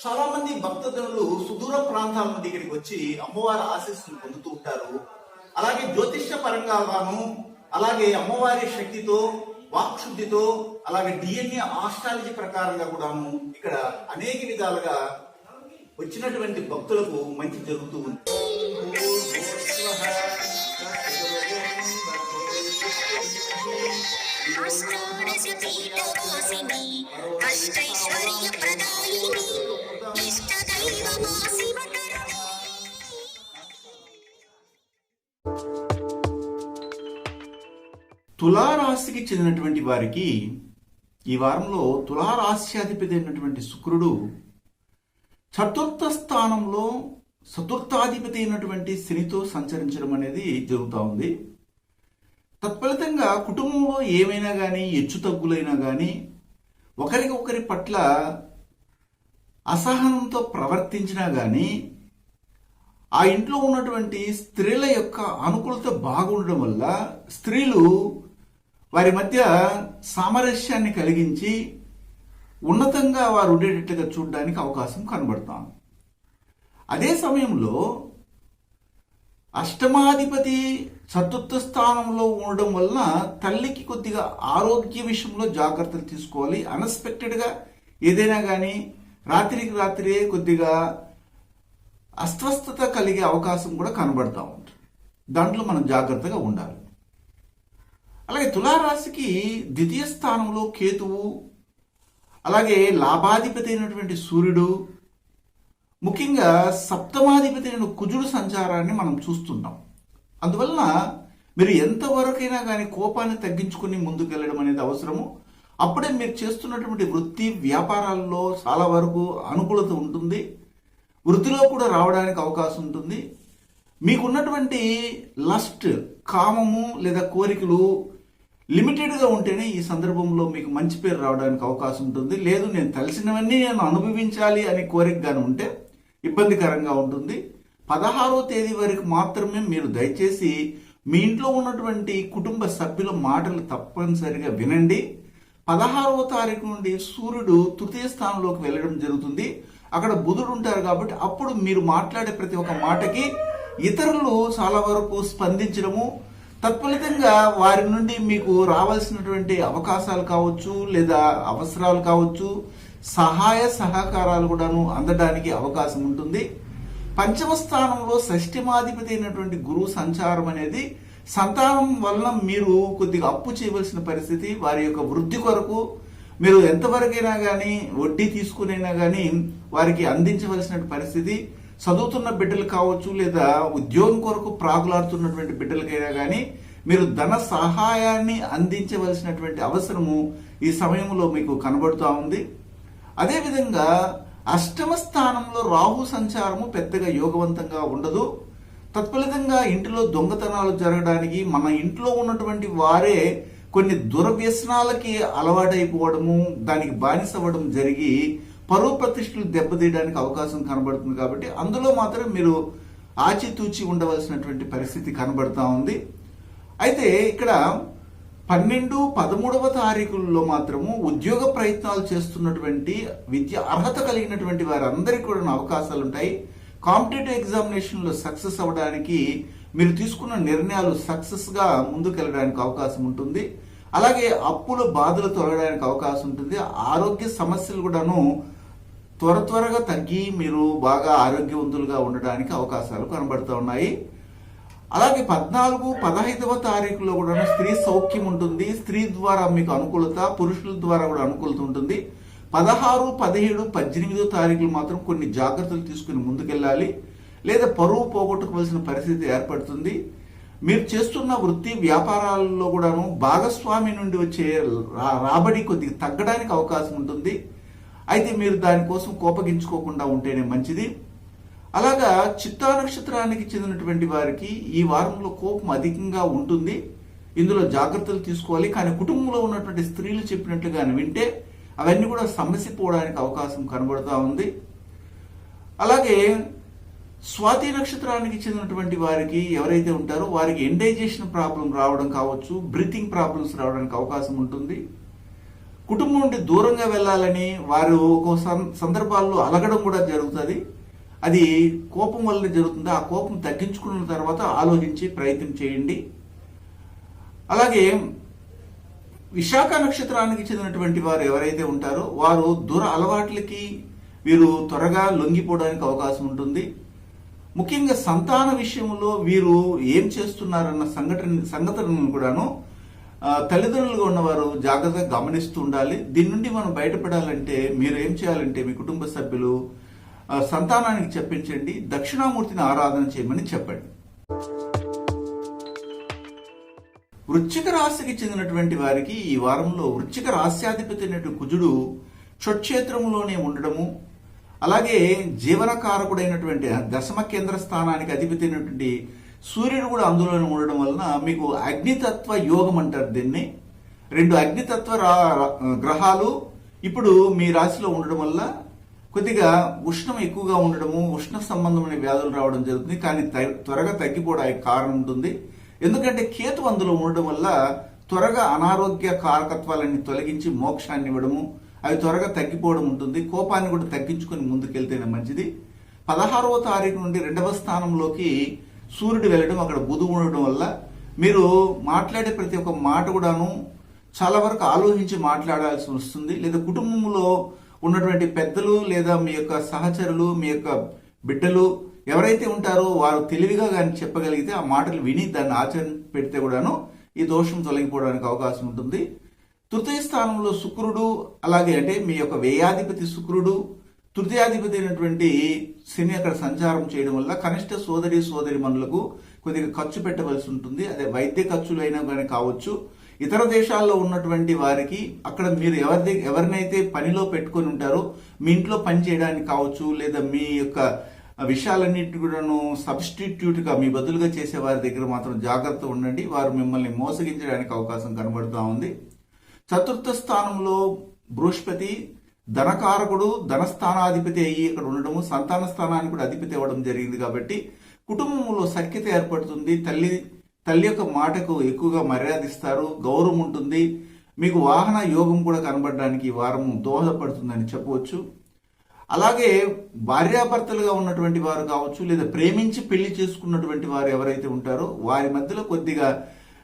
చాలా మంది భక్తజనులు సుదూర ప్రాంతాల నుండి ఇక్కడికి వచ్చి అమ్మవారి ఆశీస్సులు పొందుతూ ఉంటారు. అలాగే జ్యోతిష్య పరంగాను, అలాగే అమ్మవారి శక్తితో, వాక్శుద్ధితో, అలాగే డిఎన్ఏ ఆస్ట్రాలజీ ప్రకారంగా కూడాను ఇక్కడ అనేక విధాలుగా వచ్చినటువంటి భక్తులకు మంచి జరుగుతూ ఉంది. తులారాశికి చెందినటువంటి వారికి ఈ వారంలో తులారాశ్యాధిపతి అయినటువంటి శుక్రుడు చతుర్థ స్థానంలో చతుర్థాధిపతి అయినటువంటి శనితో సంచరించడం అనేది జరుగుతూ ఉంది. తత్ఫలితంగా కుటుంబంలో ఏమైనా కానీ హెచ్చు తగ్గులైనా కానీ ఒకరి పట్ల అసహనంతో ప్రవర్తించినా కానీ ఆ ఇంట్లో ఉన్నటువంటి స్త్రీల యొక్క అనుకూలత బాగుండడం వల్ల స్త్రీలు వారి మధ్య సామరస్యాన్ని కలిగించి ఉన్నతంగా వారు ఉండేటట్టుగా చూడడానికి అవకాశం కనబడతాం. అదే సమయంలో అష్టమాధిపతి చతుర్థ స్థానంలో ఉండడం వలన తల్లికి కొద్దిగా ఆరోగ్య విషయంలో జాగ్రత్తలు తీసుకోవాలి. అన్ఎక్స్పెక్టెడ్గా ఏదైనా కానీ రాత్రికి రాత్రే కొద్దిగా అస్వస్థత కలిగే అవకాశం కూడా కనబడతా ఉంటుంది. దాంట్లో మనం జాగ్రత్తగా ఉండాలి. అలాగే తులారాశికి ద్వితీయ స్థానంలో కేతువు, అలాగే లాభాధిపతి అయినటువంటి సూర్యుడు, ముఖ్యంగా సప్తమాధిపతి అయిన కుజుడు సంచారాన్ని మనం చూస్తున్నాం. అందువలన మీరు ఎంతవరకైనా కానీ కోపాన్ని తగ్గించుకుని ముందుకెళ్ళడం అనేది అవసరము. అప్పుడే మీరు చేస్తున్నటువంటి వృత్తి వ్యాపారాల్లో చాలా వరకు అనుకూలత ఉంటుంది. వృత్తిలో కూడా రావడానికి అవకాశం ఉంటుంది. మీకున్నటువంటి లస్ట్, కామము లేదా కోరికలు లిమిటెడ్గా ఉంటేనే ఈ సందర్భంలో మీకు మంచి పేరు రావడానికి అవకాశం ఉంటుంది. లేదు నేను తెలిసినవన్నీ నేను అనుభవించాలి అనే కోరికగానే ఉంటే ఇబ్బందికరంగా ఉంటుంది. 16వ తేదీ వరకు మాత్రమే మీరు దయచేసి మీ ఇంట్లో ఉన్నటువంటి కుటుంబ సభ్యుల మాటలు తప్పనిసరిగా వినండి. 16వ తారీఖు నుండి సూర్యుడు తృతీయ స్థానంలోకి వెళ్ళడం జరుగుతుంది. అక్కడ బుధుడు ఉంటారు కాబట్టి అప్పుడు మీరు మాట్లాడే ప్రతి ఒక్క మాటకి ఇతరులు చాలా వరకు స్పందించడము, తత్ఫలితంగా వారి నుండి మీకు రావాల్సినటువంటి అవకాశాలు కావచ్చు లేదా అవసరాలు కావచ్చు, సహాయ సహకారాలు కూడాను అందడానికి అవకాశం ఉంటుంది. పంచమ స్థానంలో షష్ఠమాధిపతి అయినటువంటి గురువు సంచారం అనేది సంతానం వలన మీరు కొద్దిగా అప్పు చేయవలసిన పరిస్థితి, వారి యొక్క వృద్ధి కొరకు మీరు ఎంతవరకైనా కానీ వడ్డీ తీసుకునైనా కానీ వారికి అందించవలసిన పరిస్థితి, చదువుతున్న బిడ్డలు కావచ్చు లేదా ఉద్యోగం కొరకు ప్రాగులాడుతున్నటువంటి బిడ్డలకైనా కానీ మీరు ధన సహాయాన్ని అందించవలసినటువంటి అవసరము ఈ సమయంలో మీకు కనబడుతూ ఉంది. అదేవిధంగా అష్టమ స్థానంలో రాహు సంచారము పెద్దగా యోగవంతంగా ఉండదు. తత్ఫలితంగా ఇంటిలో దొంగతనాలు జరగడానికి, మన ఇంట్లో ఉన్నటువంటి వారే కొన్ని దురవ్యసనాలకి అలవాటైపోవడము, దానికి బానిసవ్వడం జరిగి పరువు ప్రతిష్టలు దెబ్బతీయడానికి అవకాశం కనబడుతుంది. కాబట్టి అందులో మాత్రం మీరు ఆచితూచి ఉండవలసినటువంటి పరిస్థితి కనబడతా ఉంది. అయితే ఇక్కడ 12, 13వ తారీఖుల్లో మాత్రము ఉద్యోగ ప్రయత్నాలు చేస్తున్నటువంటి విద్య అర్హత కలిగినటువంటి వారందరికీ కూడా అవకాశాలు ఉంటాయి. కాంపిటేటివ్ ఎగ్జామినేషన్లో సక్సెస్ అవ్వడానికి మీరు తీసుకున్న నిర్ణయాలు సక్సెస్గా ముందుకెళ్ళడానికి అవకాశం ఉంటుంది. అలాగే అప్పుల బాధలు తొలగడానికి అవకాశం ఉంటుంది. ఆరోగ్య సమస్యలు కూడాను త్వరగా తగ్గి మీరు బాగా ఆరోగ్యవంతులుగా ఉండడానికి అవకాశాలు కనబడుతూ ఉన్నాయి. అలాగే 14, 15వ తారీఖులో కూడా స్త్రీ సౌఖ్యం ఉంటుంది. స్త్రీ ద్వారా మీకు అనుకూలత, పురుషుల ద్వారా కూడా అనుకూలత ఉంటుంది. 16, 17, 18వ తారీఖులు మాత్రం కొన్ని జాగ్రత్తలు తీసుకుని ముందుకెళ్ళాలి, లేదా పరువు పోగొట్టుకోవాల్సిన పరిస్థితి ఏర్పడుతుంది. మీరు చేస్తున్న వృత్తి వ్యాపారాలలో కూడాను భాగస్వామి నుండి వచ్చే రాబడి కొద్దిగా తగ్గడానికి అవకాశం ఉంటుంది. అయితే మీరు దానికోసం కోపగించుకోకుండా ఉంటేనే మంచిది. అలాగా చిత్తా నక్షత్రానికి చెందినటువంటి వారికి ఈ వారంలో కోపం అధికంగా ఉంటుంది. ఇందులో జాగ్రత్తలు తీసుకోవాలి. కానీ కుటుంబంలో ఉన్నటువంటి స్త్రీలు చెప్పినట్లుగా వింటే అవన్నీ కూడా సమసిపోవడానికి అవకాశం కనబడుతూ ఉంది. అలాగే స్వాతి నక్షత్రానికి చెందినటువంటి వారికి ఎవరైతే ఉంటారో వారికి ఎండైజేషన్ ప్రాబ్లం రావడం కావచ్చు, బ్రీతింగ్ ప్రాబ్లమ్స్ రావడానికి అవకాశం ఉంటుంది. కుటుంబం నుండి దూరంగా వెళ్ళాలని వారు ఒక్కో సందర్భాల్లో అలగడం కూడా జరుగుతుంది. అది కోపం వల్లనే జరుగుతుంది. ఆ కోపం తగ్గించుకున్న తర్వాత ఆలోచించి ప్రయత్నం చేయండి. అలాగే విశాఖ నక్షత్రానికి చెందినటువంటి వారు ఎవరైతే ఉంటారో వారు దుర అలవాట్లకి వీరు త్వరగా లొంగిపోవడానికి అవకాశం ఉంటుంది. ముఖ్యంగా సంతాన విషయంలో వీరు ఏం చేస్తున్నారన్న సంగతులను కూడాను తల్లిదండ్రులుగా ఉన్నవారు జాగ్రత్తగా గమనిస్తూ ఉండాలి. దీని నుండి మనం బయటపడాలంటే మీరు ఏం చేయాలంటే మీ కుటుంబ సభ్యులు సంతానానికి చెప్పించండి, దక్షిణామూర్తిని ఆరాధన చేయమని చెప్పండి. వృశ్చిక రాశికి చెందినటువంటి వారికి ఈ వారంలో వృశ్చిక రాశ్యాధిపతి అయినటువంటి కుజుడు షట్క్షేత్రంలోనే ఉండడము, అలాగే జీవనకారకుడైనటువంటి దశమ కేంద్ర స్థానానికి అధిపతి అయినటువంటి సూర్యుడు కూడా అందులోనే ఉండడం వలన మీకు అగ్నితత్వ యోగం అంటారు దీన్ని. 2 అగ్నితత్వ గ్రహాలు ఇప్పుడు మీ రాశిలో ఉండడం వల్ల కొద్దిగా ఉష్ణం ఎక్కువగా ఉండడము, ఉష్ణ సంబంధమైన వ్యాధులు రావడం జరుగుతుంది. కానీ త్వరగా తగ్గిపోవడానికి కారణం ఉంటుంది. ఎందుకంటే కేతు అందులో ఉండడం వల్ల త్వరగా అనారోగ్య కారకత్వాలన్నీ తొలగించి మోక్షాన్ని ఇవ్వడము, అవి త్వరగా తగ్గిపోవడం ఉంటుంది. కోపాన్ని కూడా తగ్గించుకొని ముందుకెళ్తేనే మంచిది. 16వ తారీఖు నుండి 2వ స్థానంలోకి సూర్యుడు వెళ్ళడం, అక్కడ బుధుడు ఉండడం వల్ల మీరు మాట్లాడే ప్రతి ఒక్క మాట కూడాను చాలా వరకు ఆలోచించి మాట్లాడాల్సి వస్తుంది. లేదా కుటుంబంలో ఉన్నటువంటి పెద్దలు లేదా మీ యొక్క సహచరులు, మీ యొక్క బిడ్డలు ఎవరైతే ఉంటారో వారు తెలివిగా కానీ చెప్పగలిగితే ఆ మాటలు విని దాన్ని ఆచరణ పెడితే కూడాను ఈ దోషం తొలగిపోవడానికి అవకాశం ఉంటుంది. తృతీయ స్థానంలో శుక్రుడు, అలాగే అంటే మీ యొక్క వ్యయాధిపతి శుక్రుడు, తృతీయాధిపతి అయినటువంటి శని అక్కడ సంచారం చేయడం వల్ల కనిష్ట సోదరి మనులకు కొద్దిగా ఖర్చు పెట్టవలసి ఉంటుంది. అదే వైద్య ఖర్చులు అయినా కానీ కావచ్చు. ఇతర దేశాల్లో ఉన్నటువంటి వారికి అక్కడ మీరు ఎవరినైతే పనిలో పెట్టుకొని ఉంటారో మీ ఇంట్లో పని చేయడానికి కావచ్చు, లేదా మీ యొక్క విషయాలన్నిటి కూడాను సబ్స్టిట్యూట్ గా మీ బదులుగా చేసే వారి దగ్గర మాత్రం జాగ్రత్త ఉండండి. వారు మిమ్మల్ని మోసగించడానికి అవకాశం కనబడుతూ ఉంది. చతుర్థ స్థానంలో బృహస్పతి ధనకారకుడు, ధనస్థానాధిపతి అయ్యి ఇక్కడ ఉండడము, సంతాన స్థానానికి కూడా అధిపతి అవ్వడం జరిగింది. కాబట్టి కుటుంబంలో సఖ్యత ఏర్పడుతుంది. తల్లి యొక్క మాటకు ఎక్కువగా మర్యాదిస్తారు, గౌరవం ఉంటుంది. మీకు వాహన యోగం కూడా కనబడడానికి ఈ వారం దోహదపడుతుందని చెప్పవచ్చు. అలాగే భార్యాభర్తలుగా ఉన్నటువంటి వారు కావచ్చు, లేదా ప్రేమించి పెళ్లి చేసుకున్నటువంటి వారు ఎవరైతే ఉంటారో వారి మధ్యలో కొద్దిగా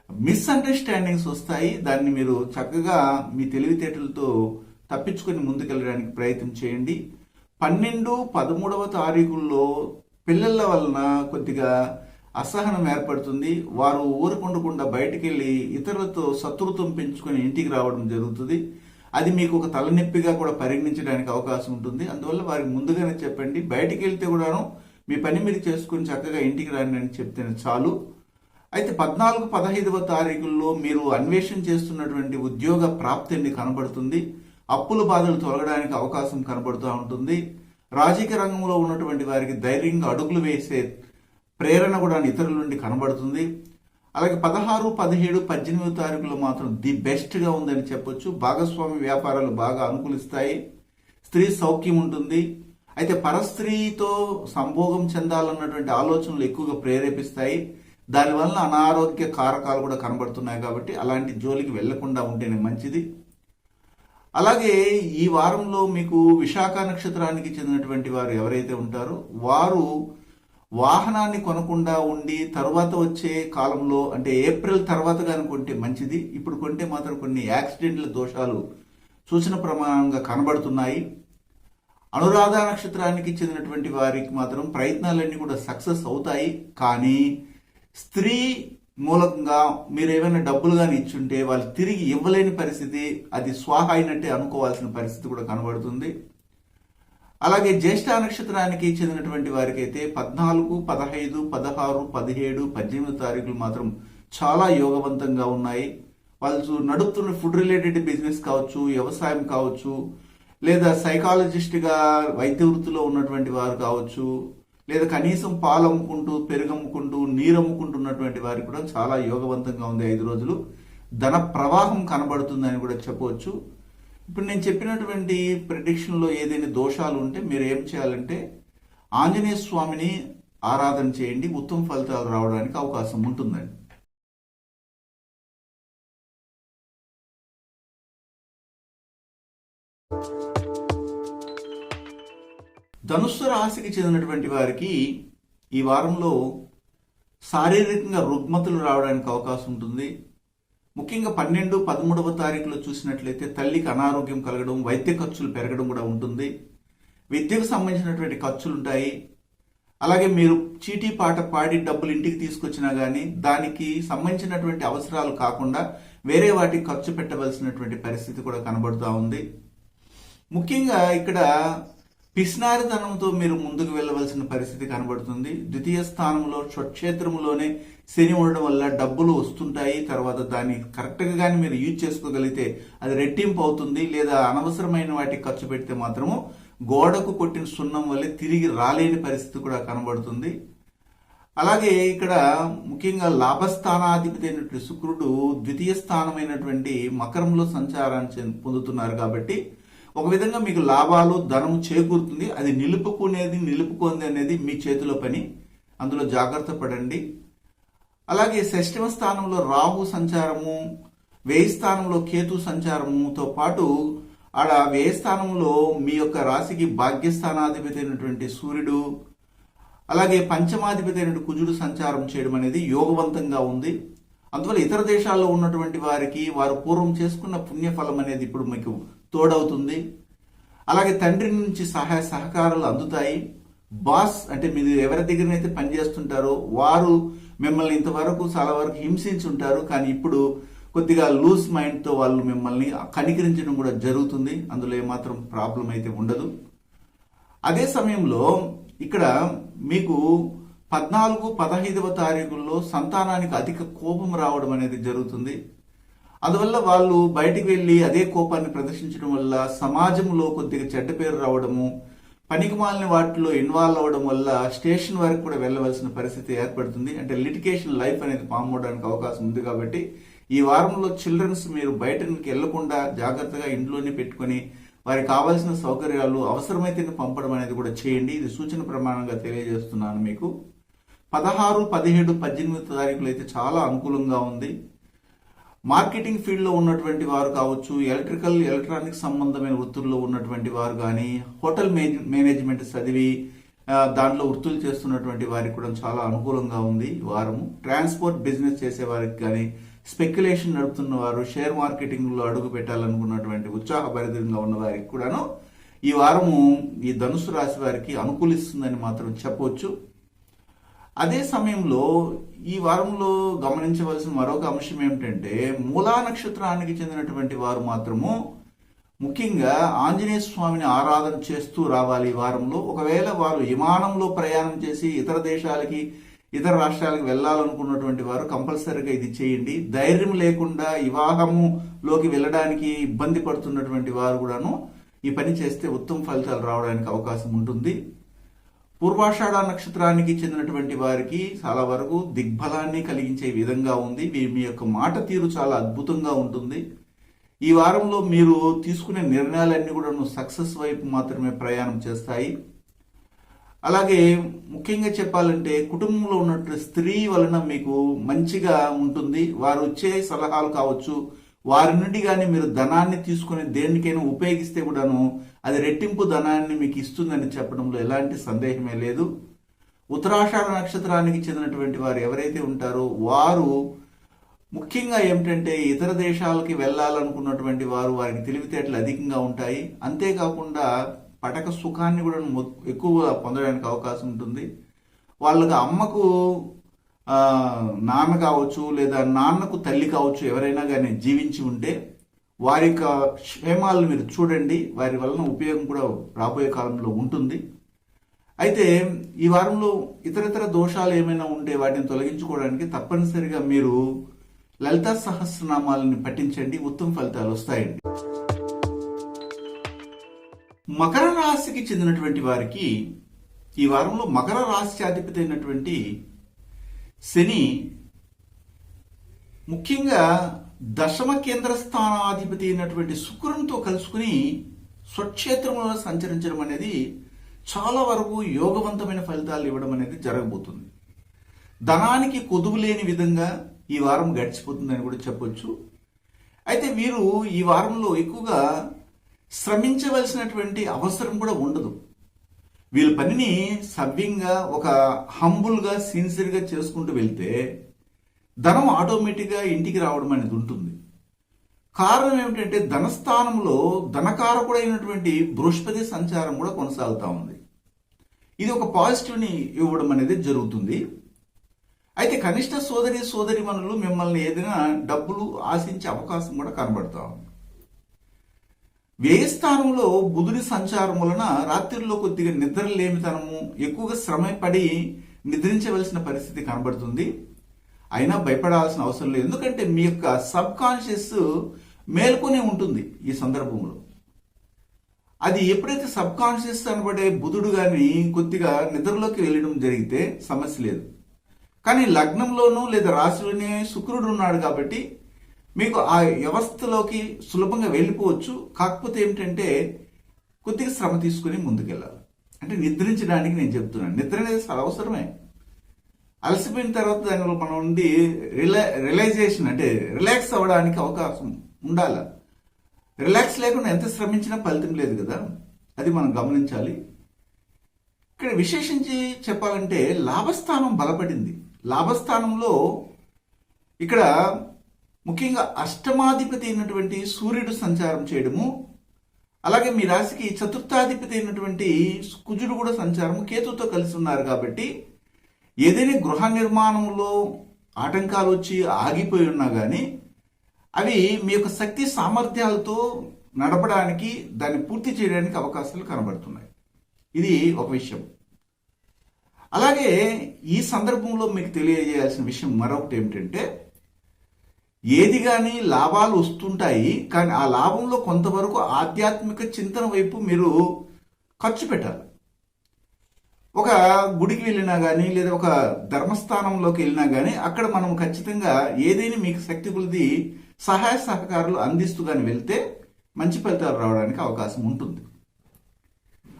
మిస్అండర్స్టాండింగ్స్ వస్తాయి. దాన్ని మీరు చక్కగా మీ తెలివితేటలతో తప్పించుకొని ముందుకెళ్ళడానికి ప్రయత్నం చేయండి. 12, 13వ తారీఖుల్లో పిల్లల వలన కొద్దిగా అసహనం ఏర్పడుతుంది. వారు ఊరుకుండకుండా బయటికి వెళ్ళి ఇతరులతో శత్రుత్వం పెంచుకొని ఇంటికి రావడం జరుగుతుంది. అది మీకు ఒక తలనొప్పిగా కూడా పరిగణించడానికి అవకాశం ఉంటుంది. అందువల్ల వారికి ముందుగానే చెప్పండి. బయటికి వెళ్తే కూడాను మీ పని మీరు చేసుకుని చక్కగా ఇంటికి రాండి అని చెప్తేనే చాలు. అయితే 14, 15వ తారీఖుల్లో మీరు అన్వేషణ చేస్తున్నటువంటి ఉద్యోగ ప్రాప్తి కనబడుతుంది. అప్పుల బాధలు తొలగడానికి అవకాశం కనబడుతూ ఉంటుంది. రాజకీయ రంగంలో ఉన్నటువంటి వారికి ధైర్యంగా అడుగులు వేసే ప్రేరణ కూడా ఇతరుల నుండి కనబడుతుంది. అలాగే 16, 17, 18వ తారీఖులో మాత్రం ది బెస్ట్ గా ఉందని చెప్పొచ్చు. భాగస్వామి వ్యాపారాలు బాగా అనుకూలిస్తాయి. స్త్రీ సౌఖ్యం ఉంటుంది. అయితే పరస్త్రీతో సంభోగం చెందాలన్నటువంటి ఆలోచనలు ఎక్కువగా ప్రేరేపిస్తాయి. దానివల్ల అనారోగ్య కారకాలు కూడా కనబడుతున్నాయి. కాబట్టి అలాంటి జోలికి వెళ్లకుండా ఉంటేనే మంచిది. అలాగే ఈ వారంలో మీకు విశాఖ నక్షత్రానికి చెందినటువంటి వారు ఎవరైతే ఉంటారో వారు వాహనాన్ని కొనకుండా ఉండి తర్వాత వచ్చే కాలంలో, అంటే ఏప్రిల్ తర్వాత కానీ కొంటే మంచిది. ఇప్పుడు కొంటే మాత్రం కొన్ని యాక్సిడెంట్ల దోషాలు సూచన ప్రమాణంగా కనబడుతున్నాయి. అనురాధ నక్షత్రానికి చెందినటువంటి వారికి మాత్రం ప్రయత్నాలన్నీ కూడా సక్సెస్ అవుతాయి. కానీ స్త్రీ మూలంగా మీరు ఏమైనా డబ్బులు కానీ ఇచ్చుంటే వాళ్ళు తిరిగి ఇవ్వలేని పరిస్థితి, అది స్వాహ అయినట్టే అనుకోవాల్సిన పరిస్థితి కూడా కనబడుతుంది. అలాగే జ్యేష్ఠ నక్షత్రానికి చెందినటువంటి వారికి అయితే 14, 15, 16, 17, 18 తారీఖులు మాత్రం చాలా యోగవంతంగా ఉన్నాయి. వాళ్ళు నడుపుతున్న ఫుడ్ రిలేటెడ్ బిజినెస్ కావచ్చు, వ్యవసాయం కావచ్చు, లేదా సైకాలజిస్ట్గా వైద్య వృత్తిలో ఉన్నటువంటి వారు కావచ్చు, లేదా కనీసం పాలు అమ్ముకుంటూ పెరుగు అమ్ముకుంటూ నీరు అమ్ముకుంటున్నటువంటి వారికి కూడా చాలా యోగవంతంగా ఉంది 5 రోజులు. ధన ప్రవాహం కనబడుతుందని కూడా చెప్పవచ్చు. ఇప్పుడు నేను చెప్పినటువంటి ప్రిడిక్షన్లో ఏదైనా దోషాలు ఉంటే మీరు ఏం చేయాలంటే ఆంజనేయ స్వామిని ఆరాధన చేయండి, ఉత్తమ ఫలితాలు రావడానికి అవకాశం ఉంటుందండి. ధనుస్సు రాశికి చెందినటువంటి వారికి ఈ వారంలో శారీరకంగా రుగ్మతులు రావడానికి అవకాశం ఉంటుంది. ముఖ్యంగా 12, 13వ తారీఖులో చూసినట్లయితే తల్లికి అనారోగ్యం కలగడం, వైద్య ఖర్చులు పెరగడం కూడా ఉంటుంది. విద్యకు సంబంధించినటువంటి ఖర్చులు ఉంటాయి. అలాగే మీరు చీటీ పాట పాడి డబ్బులు ఇంటికి తీసుకొచ్చినా కానీ దానికి సంబంధించినటువంటి అవసరాలు కాకుండా వేరే వాటికి ఖర్చు పెట్టవలసినటువంటి పరిస్థితి కూడా కనబడుతూ ఉంది. ముఖ్యంగా ఇక్కడ పిస్నారితనంతో మీరు ముందుకు వెళ్ళవలసిన పరిస్థితి కనబడుతుంది. ద్వితీయ స్థానంలో స్వక్షేత్రంలోనే శని ఉండడం వల్ల డబ్బులు వస్తుంటాయి. తర్వాత దాన్ని కరెక్ట్గా కానీ మీరు యూజ్ చేసుకోగలిగితే అది రెట్టింపు అవుతుంది. లేదా అనవసరమైన వాటికి ఖర్చు పెడితే మాత్రము గోడకు కొట్టిన సున్నం వల్లే తిరిగి రాలేని పరిస్థితి కూడా కనబడుతుంది. అలాగే ఇక్కడ ముఖ్యంగా లాభస్థానాధిపతి అయినటువంటి శుక్రుడు ద్వితీయ స్థానమైనటువంటి మకరంలో సంచారాన్ని పొందుతున్నారు కాబట్టి ఒక విధంగా మీకు లాభాలు ధనము చేకూరుతుంది. అది నిలుపుకుంది అనేది మీ చేతిలో పని, అందులో జాగ్రత్త పడండి. అలాగే షష్ఠమ స్థానంలో రాహు సంచారము, వ్యయ స్థానంలో కేతు సంచారముతో పాటు ఆడ వ్యయ స్థానంలో మీ యొక్క రాశికి భాగ్యస్థానాధిపతి అయినటువంటి సూర్యుడు, అలాగే పంచమాధిపతి అయినటువంటి కుజుడు సంచారం చేయడం అనేది యోగవంతంగా ఉంది. అందువల్ల ఇతర దేశాల్లో ఉన్నటువంటి వారికి వారు పూర్వం చేసుకున్న పుణ్యఫలం అనేది ఇప్పుడు మీకు తోడవుతుంది. అలాగే తండ్రి నుంచి సహాయ సహకారాలు అందుతాయి. బాస్ అంటే మీరు ఎవరి దగ్గరనైతే పనిచేస్తుంటారో వారు మిమ్మల్ని ఇంతవరకు చాలా వరకు హింసించి ఉంటారు, కానీ ఇప్పుడు కొద్దిగా లూజ్ మైండ్తో వాళ్ళు మిమ్మల్ని కనికరించడం కూడా జరుగుతుంది. అందులో ఏమాత్రం ప్రాబ్లం అయితే ఉండదు. అదే సమయంలో ఇక్కడ మీకు 14, 15వ తారీఖుల్లో సంతానానికి అధిక కోపం రావడం అనేది జరుగుతుంది. అందువల్ల వాళ్ళు బయటికి వెళ్ళి అదే కోపాన్ని ప్రదర్శించడం వల్ల సమాజంలో కొద్దిగా చెడ్డ పేరు రావడము, పనికిమాలిన వాటిలో ఇన్వాల్వ్ అవ్వడం వల్ల స్టేషన్ వరకు కూడా వెళ్ళవలసిన పరిస్థితి ఏర్పడుతుంది. అంటే లిటిగేషన్ లైఫ్ అనేది ఫామ్ అవడానికి అవకాశం ఉంది. కాబట్టి ఈ వారంలో చిల్డ్రన్స్ మీరు బయటకి వెళ్లకుండా జాగ్రత్తగా ఇంట్లోనే పెట్టుకుని వారికి కావాల్సిన సౌకర్యాలు అవసరమైతే పంపడం అనేది కూడా చేయండి. ఇది సూచన ప్రమాణంగా తెలియజేస్తున్నాను మీకు. 16, 17, 18 తారీఖులు అయితే చాలా అనుకూలంగా ఉంది. మార్కెటింగ్ ఫీల్డ్లో ఉన్నటువంటి వారు కావచ్చు, ఎలక్ట్రానిక్ సంబంధమైన వృత్తుల్లో ఉన్నటువంటి వారు కానీ, హోటల్ మేనేజ్మెంట్ చదివి దాంట్లో వృత్తులు చేస్తున్నటువంటి వారికి కూడా చాలా అనుకూలంగా ఉంది ఈ వారము. ట్రాన్స్పోర్ట్ బిజినెస్ చేసే వారికి కానీ, స్పెక్యులేషన్ నడుపుతున్న వారు, షేర్ మార్కెటింగ్లో అడుగు పెట్టాలనుకున్నటువంటి ఉత్సాహభరితంగా ఉన్న వారికి కూడాను ఈ వారము ఈ ధనుసు రాశి వారికి అనుకూలిస్తుందని మాత్రం చెప్పవచ్చు. అదే సమయంలో ఈ వారంలో గమనించవలసిన మరొక అంశం ఏమిటంటే మూలా నక్షత్రానికి చెందినటువంటి వారు మాత్రము ముఖ్యంగా ఆంజనేయ స్వామిని ఆరాధన చేస్తూ రావాలి ఈ వారంలో. ఒకవేళ వారు విమానంలో ప్రయాణం చేసి ఇతర దేశాలకి, ఇతర రాష్ట్రాలకు వెళ్ళాలనుకున్నటువంటి వారు కంపల్సరీగా ఇది చేయండి. ధైర్యం లేకుండా వివాహములోకి వెళ్ళడానికి ఇబ్బంది పడుతున్నటువంటి వారు కూడాను ఈ పని చేస్తే ఉత్తమ ఫలితాలు రావడానికి అవకాశం ఉంటుంది. పూర్వాషాఢ నక్షత్రానికి చెందినటువంటి వారికి చాలా వరకు దిగ్బలాన్ని కలిగించే విధంగా ఉంది. మీ యొక్క మాట తీరు చాలా అద్భుతంగా ఉంటుంది. ఈ వారంలో మీరు తీసుకునే నిర్ణయాలన్నీ కూడా సక్సెస్ వైపు మాత్రమే ప్రయాణం చేస్తాయి. అలాగే ముఖ్యంగా చెప్పాలంటే కుటుంబంలో ఉన్నటువంటి స్త్రీ వలన మీకు మంచిగా ఉంటుంది. వారు వచ్చే సలహాలు కావచ్చు, వారి నుండి కానీ మీరు ధనాన్ని తీసుకుని దేనికైనా ఉపయోగిస్తే కూడాను అది రెట్టింపు ధనాన్ని మీకు ఇస్తుందని చెప్పడంలో ఎలాంటి సందేహమే లేదు. ఉత్తరాషాఢ నక్షత్రానికి చెందినటువంటి వారు ఎవరైతే ఉంటారో వారు ముఖ్యంగా ఏమిటంటే ఇతర దేశాలకి వెళ్ళాలనుకున్నటువంటి వారు వారికి తెలివితేటలు అధికంగా ఉంటాయి. అంతేకాకుండా పటక సుఖాన్ని కూడా ఎక్కువగా పొందడానికి అవకాశం ఉంటుంది. వాళ్ళకి అమ్మకు నాన్న కావచ్చు, లేదా నాన్నకు తల్లి కావచ్చు, ఎవరైనా కానీ జీవించి ఉంటే వారి యొక్క క్షేమాలను మీరు చూడండి. వారి వలన ఉపయోగం కూడా రాబోయే కాలంలో ఉంటుంది. అయితే ఈ వారంలో ఇతర దోషాలు ఏమైనా ఉంటే వాటిని తొలగించుకోవడానికి తప్పనిసరిగా మీరు లలితా సహస్రనామాలని పఠించండి, ఉత్తమ ఫలితాలు వస్తాయండి. మకర రాశికి చెందినటువంటి వారికి ఈ వారంలో మకర రాశి అధిపతి అయినటువంటి శని ముఖ్యంగా దశమ కేంద్ర స్థానాధిపతి అయినటువంటి శుక్రునితో కలుసుకుని స్వక్షేత్రంలో సంచరించడం అనేది చాలా వరకు యోగవంతమైన ఫలితాలు ఇవ్వడం అనేది జరగబోతుంది. ధనానికి కొదువు లేని విధంగా ఈ వారం గడిచిపోతుందని కూడా చెప్పొచ్చు. అయితే వీరు ఈ వారంలో ఎక్కువగా శ్రమించవలసినటువంటి అవసరం కూడా ఉండదు. వీళ్ళ పనిని సవ్యంగా ఒక హంబుల్గా సిన్సియర్గా చేసుకుంటూ వెళ్తే ధనం ఆటోమేటిక్గా ఇంటికి రావడం అనేది ఉంటుంది. కారణం ఏమిటంటే ధనస్థానంలో ధనకారకుడైనటువంటి బృహస్పతి సంచారం కూడా కొనసాగుతూ ఉంది. ఇది ఒక పాజిటివ్ని ఇవ్వడం అనేది జరుగుతుంది. అయితే కనిష్ట సోదరిమణులు మిమ్మల్ని ఏదైనా డబ్బులు ఆశించే అవకాశం కూడా కనబడతా ఉంది. వ్యయస్థానంలో బుధుడి సంచారం వలన రాత్రిలో కొద్దిగా నిద్రలేమితనము, ఎక్కువగా శ్రమ పడి నిద్రించవలసిన పరిస్థితి కనబడుతుంది. అయినా భయపడాల్సిన అవసరం లేదు, ఎందుకంటే మీ యొక్క సబ్ కాన్షియస్ మేల్కొనే ఉంటుంది. ఈ సందర్భంలో అది ఎప్పుడైతే సబ్ కాన్షియస్ అనబడే బుధుడు కానీ కొద్దిగా నిద్రలోకి వెళ్ళడం జరిగితే సమస్య లేదు. కానీ లగ్నంలోనూ లేదా రాశిలోనే శుక్రుడు ఉన్నాడు కాబట్టి మీకు ఆ వ్యవస్థలోకి సులభంగా వెళ్ళిపోవచ్చు. కాకపోతే ఏమిటంటే కొద్దిగా శ్రమ తీసుకుని ముందుకెళ్ళాలి. అంటే నిద్రించడానికి నేను చెప్తున్నాను, నిద్ర అనేది చాలా అవసరమే. అలసిపోయిన తర్వాత దానిలో మనం ఉండి రియలైజేషన్ అంటే రిలాక్స్ అవ్వడానికి అవకాశం ఉండాలి. రిలాక్స్ లేకుండా ఎంత శ్రమించినా ఫలితం లేదు కదా, అది మనం గమనించాలి. ఇక్కడ విశేషించి చెప్పాలంటే లాభస్థానం బలపడింది. లాభస్థానంలో ఇక్కడ ముఖ్యంగా అష్టమాధిపతి అయినటువంటి సూర్యుడు సంచారం చేయడము, అలాగే మీ రాశికి చతుర్థాధిపతి అయినటువంటి కుజుడు కూడా సంచారం కేతుతో కలిసి ఉన్నారు. కాబట్టి ఏదైనా గృహ నిర్మాణంలో ఆటంకాలు వచ్చి ఆగిపోయి ఉన్నా కానీ అవి మీ యొక్క శక్తి సామర్థ్యాలతో నడపడానికి, దాన్ని పూర్తి చేయడానికి అవకాశాలు కనబడుతున్నాయి. ఇది ఒక విషయం. అలాగే ఈ సందర్భంలో మీకు తెలియజేయాల్సిన విషయం మరొకటి ఏమిటంటే, ఏది కానీ లాభాలు వస్తుంటాయి, కానీ ఆ లాభంలో కొంతవరకు ఆధ్యాత్మిక చింతన వైపు మీరు ఖర్చు పెట్టాలి. ఒక గుడికి వెళ్ళినా కానీ లేదా ఒక ధర్మస్థానంలోకి వెళ్ళినా కానీ అక్కడ మనం ఖచ్చితంగా ఏదైనా మీకు శక్తి కొలది సహాయ సహకారాలు అందిస్తూ కానీ వెళ్తే మంచి ఫలితాలు రావడానికి అవకాశం ఉంటుంది.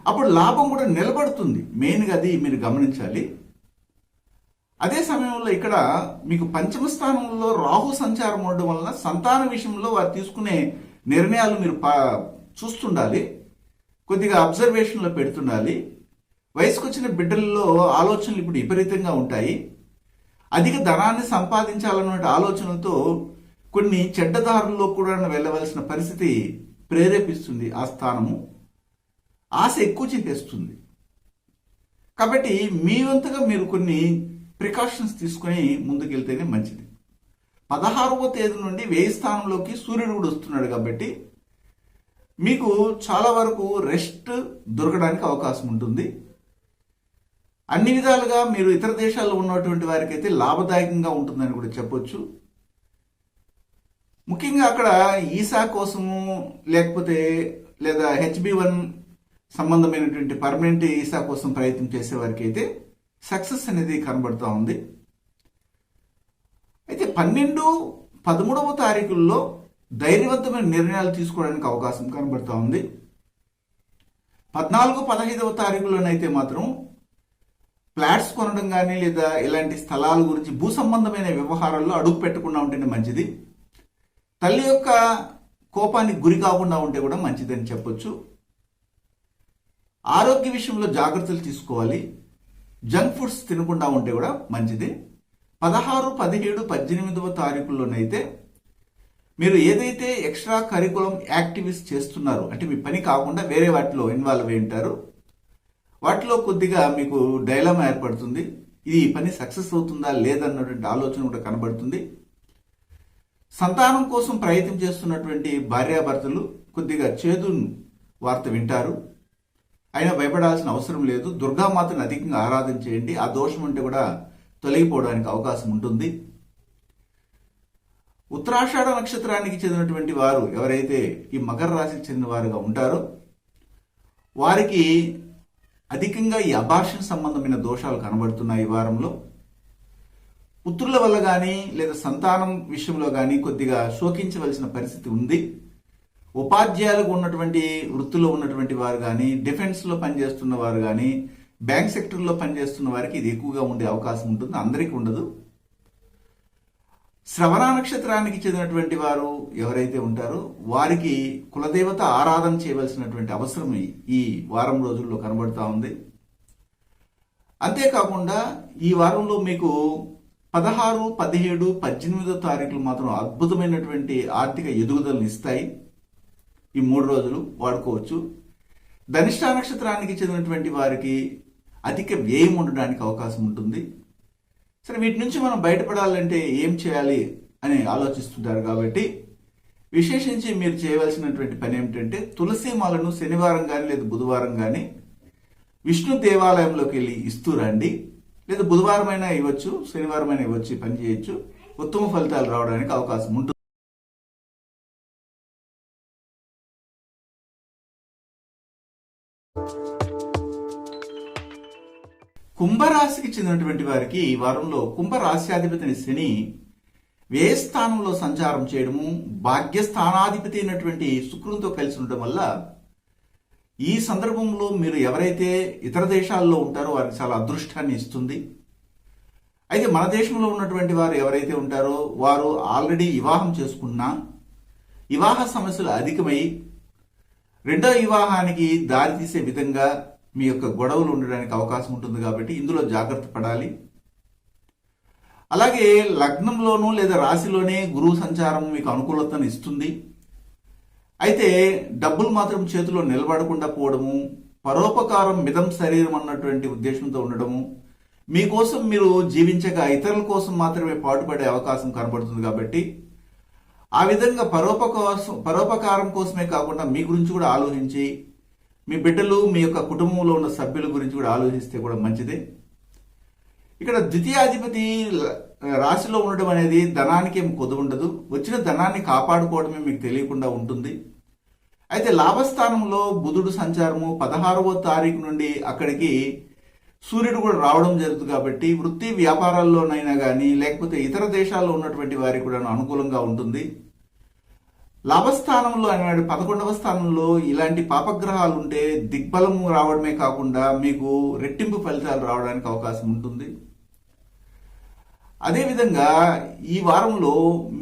అప్పుడు లాభం కూడా నిలబడుతుంది. మెయిన్గా అది మీరు గమనించాలి. అదే సమయంలో ఇక్కడ మీకు పంచమ స్థానంలో రాహు సంచారం ఉండడం వలన సంతాన విషయంలో వారు తీసుకునే నిర్ణయాలు మీరు చూస్తుండాలి, కొద్దిగా అబ్జర్వేషన్లో పెడుతుండాలి. వయసుకు వచ్చిన బిడ్డల్లో ఆలోచనలు ఇప్పుడు విపరీతంగా ఉంటాయి. అధిక ధనాన్ని సంపాదించాలన్న ఆలోచనలతో కొన్ని చెడ్డదారుల్లో కూడా వెళ్ళవలసిన పరిస్థితి ప్రేరేపిస్తుంది. ఆ స్థానము ఆశ ఎక్కువ చేసేస్తుంది. కాబట్టి మీ వంతుగా మీరు కొన్ని ప్రికాషన్స్ తీసుకొని ముందుకెళ్తేనే మంచిది. 16వ తేదీ నుండి వ్యయ స్థానంలోకి సూర్యుడు కూడా వస్తున్నాడు కాబట్టి మీకు చాలా వరకు రెస్ట్ దొరకడానికి అవకాశం ఉంటుంది. అన్ని విధాలుగా మీరు ఇతర దేశాల్లో ఉన్నటువంటి వారికి అయితే లాభదాయకంగా ఉంటుందని కూడా చెప్పొచ్చు. ముఖ్యంగా అక్కడ ఈసా కోసము లేకపోతే లేదా HB1 సంబంధమైనటువంటి పర్మనెంట్ ఈసా కోసం ప్రయత్నం చేసే వారికి అయితే సక్సెస్ అనేది కనబడుతూ ఉంది. అయితే 12, 13వ తారీఖుల్లో ధైర్యవంతమైన నిర్ణయాలు తీసుకోవడానికి అవకాశం కనబడుతూ ఉంది. 14, 15వ తారీఖుల్లోనైతే మాత్రం ఫ్లాట్స్ కొనడం కానీ లేదా ఇలాంటి స్థలాల గురించి భూ సంబంధమైన వ్యవహారాల్లో అడుగు పెట్టకుండా ఉంటేనే మంచిది. తల్లి యొక్క కోపానికి గురి కాకుండా ఉంటే కూడా మంచిదని చెప్పొచ్చు. ఆరోగ్య విషయంలో జాగ్రత్తలు తీసుకోవాలి. జంక్ ఫుడ్స్ తినకుండా ఉంటే కూడా మంచిది. 16, 17, 18వ తారీఖుల్లోనైతే మీరు ఏదైతే ఎక్స్ట్రా కరికులం యాక్టివిటీస్ చేస్తున్నారో, అంటే మీ పని కాకుండా వేరే వాటిలో ఇన్వాల్వ్ అయి ఉంటారు, వాటిలో కొద్దిగా మీకు డైలమా ఏర్పడుతుంది. ఇది పని సక్సెస్ అవుతుందా లేదన్నటువంటి ఆలోచన కూడా కనబడుతుంది. సంతానం కోసం ప్రయత్నం చేస్తున్నటువంటి భార్యాభర్తలు కొద్దిగా చేదు వార్త వింటారు. అయినా భయపడాల్సిన అవసరం లేదు. దుర్గామాతను అధికంగా ఆరాధన చేయండి. ఆ దోషం ఉంటే కూడా తొలగిపోవడానికి అవకాశం ఉంటుంది. ఉత్తరాషాఢ నక్షత్రానికి చెందినటువంటి వారు ఎవరైతే ఈ మకర రాశికి చెందిన వారుగా ఉంటారో వారికి అధికంగా ఈ అబార్షన్ సంబంధమైన దోషాలు కనబడుతున్నాయి ఈ వారంలో. పుత్రుల వల్ల కానీ లేదా సంతానం విషయంలో కానీ కొద్దిగా శోకించవలసిన పరిస్థితి ఉంది. ఉపాధ్యాయులకు ఉన్నటువంటి వృత్తిలో ఉన్నటువంటి వారు కానీ, డిఫెన్స్లో పనిచేస్తున్న వారు కానీ, బ్యాంక్ సెక్టర్లో పనిచేస్తున్న వారికి ఇది ఎక్కువగా ఉండే అవకాశం ఉంటుంది, అందరికీ ఉండదు. శ్రవణ నక్షత్రానికి చెందినటువంటి వారు ఎవరైతే ఉంటారో వారికి కులదేవత ఆరాధన చేయవలసినటువంటి అవసరం ఈ వారం రోజుల్లో కనబడుతూ ఉంది. అంతేకాకుండా ఈ వారంలో మీకు 16, 17, 18 తారీఖులు మాత్రం అద్భుతమైనటువంటి ఆర్థిక ఎదుగుదలను ఇస్తాయి. ఈ 3 రోజులు వాడుకోవచ్చు. ధనిష్ట నక్షత్రానికి చెందినటువంటి వారికి అధిక వ్యయం ఉండడానికి అవకాశం ఉంటుంది. సరే, వీటి నుంచి మనం బయటపడాలంటే ఏం చేయాలి అని ఆలోచిస్తుంటారు కాబట్టి విశేషించి మీరు చేయవలసినటువంటి పని ఏమిటంటే తులసి మాలను శనివారం కానీ లేదా బుధవారం కానీ విష్ణు దేవాలయంలోకి వెళ్ళి ఇస్తూ రండి. లేదా బుధవారం అయినా ఇవ్వచ్చు, శనివారం అయినా ఇవ్వచ్చు, పని చేయొచ్చు. ఉత్తమ ఫలితాలు రావడానికి అవకాశం ఉంటుంది. కుంభరాశికి చెందినటువంటి వారికి ఈ వారంలో కుంభరాశ్యాధిపతిని శని వ్యయస్థానంలో సంచారం చేయడము, భాగ్యస్థానాధిపతి అయినటువంటి శుక్రునితో కలిసి ఉండడం వల్ల ఈ సందర్భంలో మీరు ఎవరైతే ఇతర దేశాల్లో ఉంటారో వారికి చాలా అదృష్టాన్ని ఇస్తుంది. అయితే మన దేశంలో ఉన్నటువంటి వారు ఎవరైతే ఉంటారో వారు ఆల్రెడీ వివాహం చేసుకున్నా వివాహ సమస్యలు అధికమై రెండో వివాహానికి దారితీసే విధంగా మీ యొక్క గొడవలు ఉండడానికి అవకాశం ఉంటుంది కాబట్టి ఇందులో జాగ్రత్త పడాలి. అలాగే లగ్నంలోనూ లేదా రాశిలోనే గురువు సంచారం మీకు అనుకూలతను ఇస్తుంది. అయితే డబ్బులు మాత్రం చేతిలో నిలబడకుండా పోవడము, పరోపకారం మిదం శరీరం అన్నటువంటి ఉద్దేశంతో ఉండడము, మీకోసం మీరు జీవించగా ఇతరుల కోసం మాత్రమే పాటుపడే అవకాశం కనబడుతుంది. కాబట్టి ఆ విధంగా పరోపకారం కోసమే కాకుండా మీ గురించి కూడా ఆలోచించి మీ బిడ్డలు మీ యొక్క కుటుంబంలో ఉన్న సభ్యుల గురించి కూడా ఆలోచిస్తే కూడా మంచిదే. ఇక్కడ ద్వితీయాధిపతి రాశిలో ఉండడం అనేది ధనానికి ఏం కొద్దు ఉండదు. వచ్చిన ధనాన్ని కాపాడుకోవడమే మీకు తెలియకుండా ఉంటుంది. అయితే లాభస్థానంలో బుధుడు సంచారము 16వ తారీఖు నుండి అక్కడికి సూర్యుడు కూడా రావడం జరుగుతుంది. కాబట్టి వృత్తి వ్యాపారాల్లోనైనా కానీ లేకపోతే ఇతర దేశాల్లో ఉన్నటువంటి వారికి కూడా అనుకూలంగా ఉంటుంది. లాభస్థానంలో అనేవాడు 11వ స్థానంలో ఇలాంటి పాపగ్రహాలు ఉంటే దిగ్బలము రావడమే కాకుండా మీకు రెట్టింపు ఫలితాలు రావడానికి అవకాశం ఉంటుంది. అదేవిధంగా ఈ వారంలో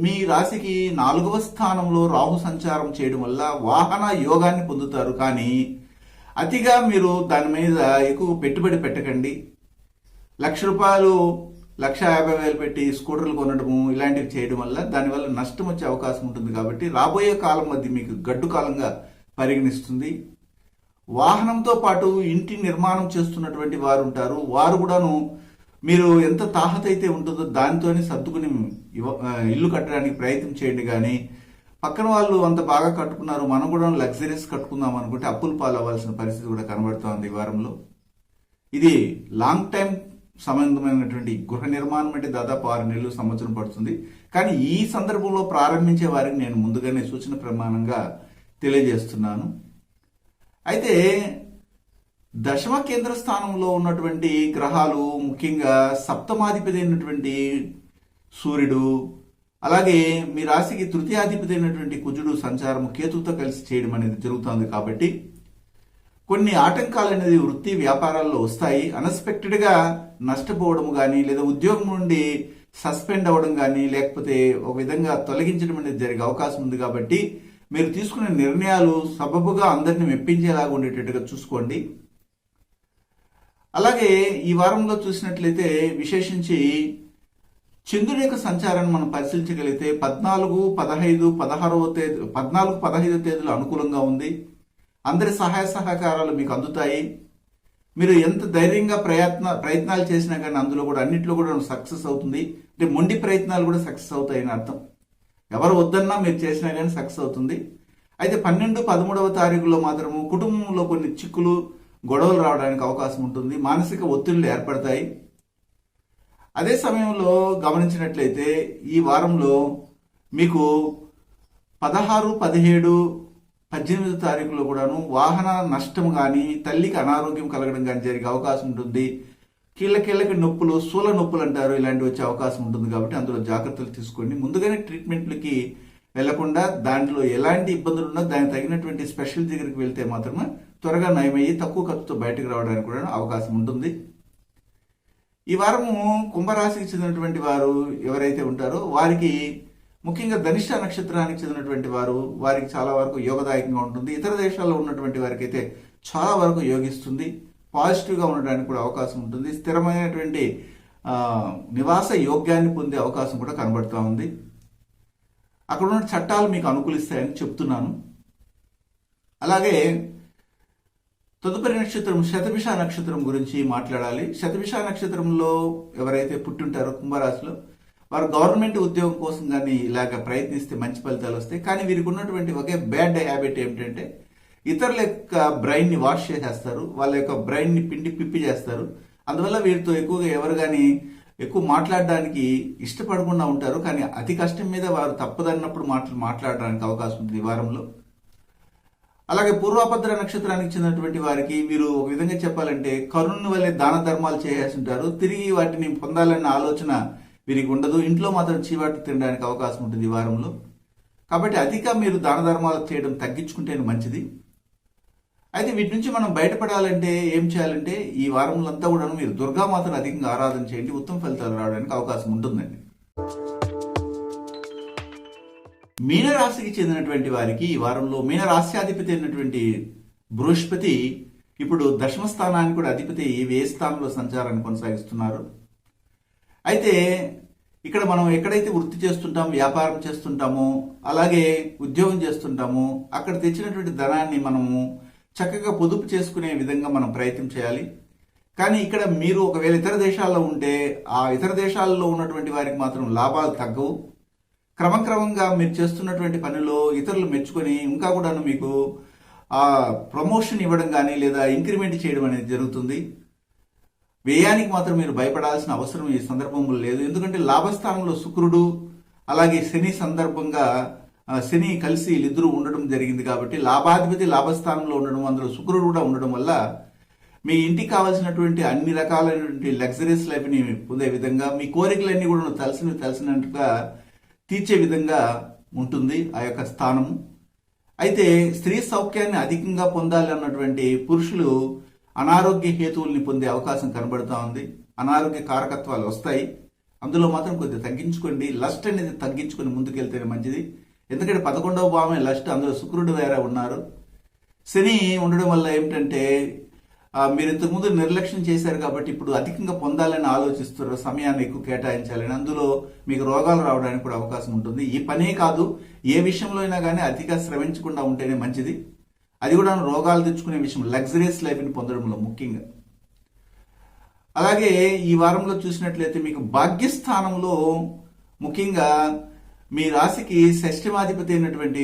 మీ రాశికి 4వ స్థానంలో రాహు సంచారం చేయడం వల్ల వాహన యోగాన్ని పొందుతారు. కానీ అతిగా మీరు దాని మీద ఎక్కువ పెట్టుబడి పెట్టకండి. ₹1,00,000 1,50,000 పెట్టి స్కూటర్లు కొనడము ఇలాంటివి చేయడం వల్ల దానివల్ల నష్టం వచ్చే అవకాశం ఉంటుంది. కాబట్టి రాబోయే కాలం మధ్య మీకు గడ్డు కాలంగా పరిగణిస్తుంది. వాహనంతో పాటు ఇంటి నిర్మాణం చేస్తున్నటువంటి వారు ఉంటారు. వారు కూడాను మీరు ఎంత తాహత అయితే ఉంటుందో దానితోనే సర్దుకుని ఇల్లు కట్టడానికి ప్రయత్నం చేయండి. కానీ పక్కన వాళ్ళు అంత బాగా కట్టుకున్నారు, మనం కూడా లగ్జరీస్ కట్టుకుందాం అనుకుంటే అప్పులు పాలవ్వాల్సిన పరిస్థితి కూడా కనబడుతోంది ఈ వారంలో. ఇది లాంగ్ టైం సంబంధమైనటువంటి గృహ నిర్మాణం అంటే దాదాపు 6 నెలలు, సంవత్సరం పడుతుంది. కానీ ఈ సందర్భంలో ప్రారంభించే వారికి నేను ముందుగానే సూచన ప్రమాణంగా తెలియజేస్తున్నాను. అయితే దశమ కేంద్ర స్థానంలో ఉన్నటువంటి గ్రహాలు ముఖ్యంగా సప్తమాధిపతి అయినటువంటి సూర్యుడు, అలాగే మీ రాశికి తృతీయాధిపతి అయినటువంటి కుజుడు సంచారం కేతుతో కలిసి చేయడం అనేది జరుగుతుంది. కాబట్టి కొన్ని ఆటంకాలు అనేది వృత్తి వ్యాపారాల్లో వస్తాయి. అన్ఎక్స్పెక్టెడ్గా నష్టపోవడం కానీ లేదా ఉద్యోగం నుండి సస్పెండ్ అవ్వడం కానీ లేకపోతే ఒక విధంగా తొలగించడం అనేది జరిగే అవకాశం ఉంది. కాబట్టి మీరు తీసుకునే నిర్ణయాలు సబబుగా అందరినీ మెప్పించేలాగా ఉండేటట్టుగా చూసుకోండి. అలాగే ఈ వారంలో చూసినట్లయితే విశేషించి చంద్రుడి యొక్క సంచారాన్ని మనం పరిశీలించగలిగితే 14, 15, 16 తేదీలు అనుకూలంగా ఉంది. అందరి సహాయ సహకారాలు మీకు అందుతాయి. మీరు ఎంత ధైర్యంగా ప్రయత్నాలు చేసినా కానీ అందులో కూడా అన్నింటిలో కూడా సక్సెస్ అవుతుంది. అంటే మొండి ప్రయత్నాలు కూడా సక్సెస్ అవుతాయని అర్థం. ఎవరు వద్దన్నా మీరు చేసినా కానీ సక్సెస్ అవుతుంది. అయితే 12, 13వ తారీఖులో మాత్రము కుటుంబంలో కొన్ని చిక్కులు గొడవలు రావడానికి అవకాశం ఉంటుంది. మానసిక ఒత్తిళ్లు ఏర్పడతాయి. అదే సమయంలో గమనించినట్లయితే ఈ వారంలో మీకు 16, 17, 18వ తారీఖులో కూడాను వాహన నష్టం కానీ తల్లికి అనారోగ్యం కలగడం కానీ జరిగే అవకాశం ఉంటుంది. కీళ్ళకి నొప్పులు, సూల నొప్పులు అంటారు, ఇలాంటివి వచ్చే అవకాశం ఉంటుంది. కాబట్టి అందులో జాగ్రత్తలు తీసుకోండి. ముందుగానే ట్రీట్మెంట్లకి వెళ్లకుండా దాంట్లో ఎలాంటి ఇబ్బందులు ఉన్నా దానికి తగినటువంటి స్పెషల్ దగ్గరికి వెళ్తే మాత్రమే త్వరగా నయమయ్యి తక్కువ ఖర్చుతో బయటకు రావడానికి కూడా అవకాశం ఉంటుంది. ఈ వారము కుంభరాశికి చెందినటువంటి వారు ఎవరైతే ఉంటారో వారికి ముఖ్యంగా ధనిష్ట నక్షత్రానికి చెందినటువంటి వారికి చాలా వరకు యోగదాయకంగా ఉంటుంది. ఇతర దేశాల్లో ఉన్నటువంటి వారికి అయితే చాలా వరకు యోగిస్తుంది. పాజిటివ్గా ఉండడానికి కూడా అవకాశం ఉంటుంది. స్థిరమైనటువంటి నివాస యోగ్యాన్ని పొందే అవకాశం కూడా కనబడుతూ ఉంది. అక్కడ ఉన్న చట్టాలు మీకు అనుకూలిస్తాయని చెప్తున్నాను. అలాగే తదుపరి నక్షత్రం శతభిష నక్షత్రం గురించి మాట్లాడాలి. శతభిష నక్షత్రంలో ఎవరైతే పుట్టుంటారో కుంభరాశిలో వారు గవర్నమెంట్ ఉద్యోగం కోసం కానీ ఇలాగ ప్రయత్నిస్తే మంచి ఫలితాలు వస్తాయి. కానీ వీరికి ఉన్నటువంటి ఒకే బ్యాడ్ హ్యాబిట్ ఏమిటంటే ఇతరుల యొక్క బ్రెయిన్ని వాష్ చేసేస్తారు, వాళ్ళ యొక్క బ్రెయిన్ని పిండి పిప్పి చేస్తారు. అందువల్ల వీరితో ఎక్కువగా ఎవరు కానీ ఎక్కువ మాట్లాడడానికి ఇష్టపడకుండా ఉంటారు. కానీ అతి కష్టం మీద వారు తప్పదన్నప్పుడు మాట్లాడడానికి అవకాశం ఉంటుంది ఈ వారంలో. అలాగే పూర్వభద్ర నక్షత్రానికి చెందినటువంటి వారికి వీరు ఒక విధంగా చెప్పాలంటే కరుణ వల్లే దాన ధర్మాలు చేసేసి ఉంటారు. తిరిగి వాటిని పొందాలన్న ఆలోచన వీరికి ఉండదు. ఇంట్లో మాత్రం చీవాట్లు తినడానికి అవకాశం ఉంటుంది ఈ వారంలో. కాబట్టి అధిక మీరు దాన ధర్మాలు చేయడం తగ్గించుకుంటేనే మంచిది. అయితే వీటి నుంచి మనం బయటపడాలంటే ఏం చేయాలంటే ఈ వారంలంతా కూడా మీరు దుర్గామాతను అధికంగా ఆరాధన చేయండి. ఉత్తమ ఫలితాలు రావడానికి అవకాశం ఉంటుందండి. మీనరాశికి చెందినటువంటి వారికి ఈ వారంలో మీనరాశ్యాధిపతి అయినటువంటి బృహస్పతి ఇప్పుడు దశమ స్థానానికి కూడా అధిపతి ఏ స్థానంలో సంచారాన్ని కొనసాగిస్తున్నారు. అయితే ఇక్కడ మనం ఎక్కడైతే వృత్తి చేస్తుంటామో, వ్యాపారం చేస్తుంటామో, అలాగే ఉద్యోగం చేస్తుంటామో అక్కడ తెచ్చినటువంటి ధనాన్ని మనము చక్కగా పొదుపు చేసుకునే విధంగా మనం ప్రయత్నం చేయాలి. కానీ ఇక్కడ మీరు ఒకవేళ ఇతర దేశాల్లో ఉంటే ఆ ఇతర దేశాల్లో ఉన్నటువంటి వారికి మాత్రం లాభాలు తగ్గవు. క్రమక్రమంగా మీరు చేస్తున్నటువంటి పనిలో ఇతరులు మెచ్చుకొని ఇంకా కూడా మీకు ప్రమోషన్ ఇవ్వడం కానీ లేదా ఇంక్రిమెంట్ చేయడం అనేది జరుగుతుంది. వ్యయానికి మాత్రం మీరు భయపడాల్సిన అవసరం ఈ సందర్భంలో లేదు. ఎందుకంటే లాభస్థానంలో శుక్రుడు అలాగే శని సందర్భంగా శని కలిసి వీళ్ళిద్దరూ ఉండడం జరిగింది. కాబట్టి లాభాధిపతి లాభస్థానంలో ఉండడం, అందులో శుక్రుడు కూడా ఉండడం వల్ల మీ ఇంటికి కావాల్సినటువంటి అన్ని రకాలైనటువంటి లగ్జరీస్ లైఫ్ని పొందే విధంగా మీ కోరికలన్నీ కూడా తెలిసినట్టుగా తీర్చే విధంగా ఉంటుంది ఆ యొక్క స్థానము. అయితే స్త్రీ సౌఖ్యాన్ని అధికంగా పొందాలి అన్నటువంటి పురుషులు అనారోగ్య హేతువుల్ని పొందే అవకాశం కనబడుతూ ఉంది. అనారోగ్య కారకత్వాలు వస్తాయి. అందులో మాత్రం కొద్దిగా తగ్గించుకోండి. లస్ట్ అనేది తగ్గించుకొని ముందుకెళ్తేనే మంచిది. ఎందుకంటే 11వ భావమే లస్ట్, అందులో శుక్రుడు వేరే ఉన్నారు. శని ఉండడం వల్ల ఏమిటంటే మీరు ఇంతకుముందు నిర్లక్ష్యం చేశారు కాబట్టి ఇప్పుడు అధికంగా పొందాలని ఆలోచిస్తున్నారు, సమయాన్ని ఎక్కువ కేటాయించాలని. అందులో మీకు రోగాలు రావడానికి కూడా అవకాశం ఉంటుంది. ఈ పనే కాదు, ఏ విషయంలో అయినా కానీ అతిగా శ్రమించకుండా ఉంటేనే మంచిది. అది కూడా రోగాలు తెచ్చుకునే విషయం, లగ్జరీస్ లైఫ్ని పొందడంలో ముఖ్యంగా. అలాగే ఈ వారంలో చూసినట్లయితే మీకు భాగ్యస్థానంలో ముఖ్యంగా మీ రాశికి షష్ఠమాధిపతి అయినటువంటి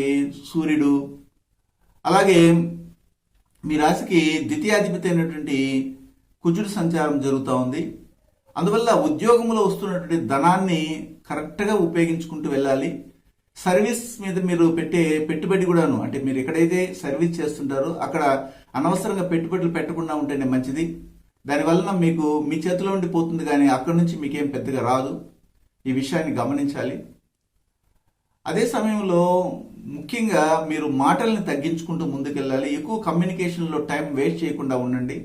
సూర్యుడు, అలాగే మీ రాశికి ద్వితీయాధిపతి అయినటువంటి కుజుడు సంచారం జరుగుతూ ఉంది. అందువల్ల ఉద్యోగంలో వస్తున్నటువంటి ధనాన్ని కరెక్ట్గా ఉపయోగించుకుంటూ వెళ్ళాలి. సర్వీస్ మీద మీరు పెట్టే పెట్టుబడి కూడాను, అంటే మీరు ఎక్కడైతే సర్వీస్ చేస్తుంటారో అక్కడ అనవసరంగా పెట్టుబడులు పెట్టకుండా ఉంటేనే మంచిది. దానివల్ల మీకు మీ చేతిలో ఉండిపోతుంది కానీ అక్కడి నుంచి మీకేం పెద్దగా రాదు. ఈ విషయాన్ని గమనించాలి. అదే సమయంలో ముఖ్యంగా మీరు మాటల్ని తగ్గించుకుంటూ ముందుకెళ్ళాలి. ఎక్కువ కమ్యూనికేషన్లో టైం వేస్ట్ చేయకుండా ఉండండి.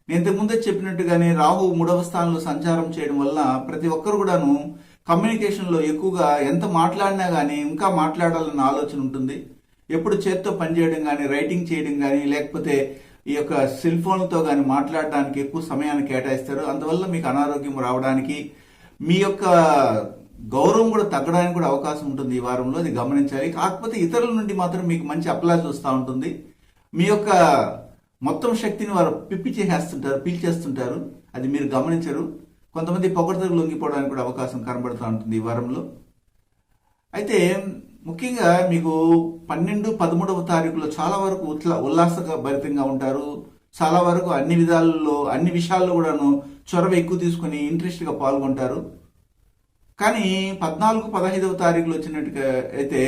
నేను ఇంతకుముందే చెప్పినట్టుగానే రాహు 3వ స్థానంలో సంచారం చేయడం వల్ల ప్రతి ఒక్కరు కూడాను కమ్యూనికేషన్లో ఎక్కువగా ఎంత మాట్లాడినా కానీ ఇంకా మాట్లాడాలన్న ఆలోచన ఉంటుంది. ఎప్పుడు చేత్తో పనిచేయడం కానీ, రైటింగ్ చేయడం కానీ, లేకపోతే ఈ యొక్క సెల్ ఫోన్లతో కానీ మాట్లాడడానికి ఎక్కువ సమయాన్ని కేటాయిస్తారు. అందువల్ల మీకు అనారోగ్యం రావడానికి, మీ యొక్క గౌరవం కూడా తగ్గడానికి కూడా అవకాశం ఉంటుంది ఈ వారంలో. అది గమనించాలి. కాకపోతే ఇతరుల నుండి మాత్రం మీకు మంచి అప్లాజ్ వస్తూ ఉంటుంది. మీ యొక్క మొత్తం శక్తిని వారు పీల్చేస్తుంటారు. అది మీరు గమనించరు. కొంతమంది పొగడ్తలకు లొంగిపోవడానికి కూడా అవకాశం కనబడుతూ ఉంటుంది ఈ వారంలో. అయితే ముఖ్యంగా మీకు 12, 13వ తారీఖులో చాలా వరకు ఉల్లాసభరితంగా ఉంటారు. చాలా వరకు అన్ని విషయాల్లో కూడాను చొరవ ఎక్కువ తీసుకుని ఇంట్రెస్ట్గా పాల్గొంటారు. కానీ 14, 15వ తారీఖులో వచ్చినట్టుగా అయితే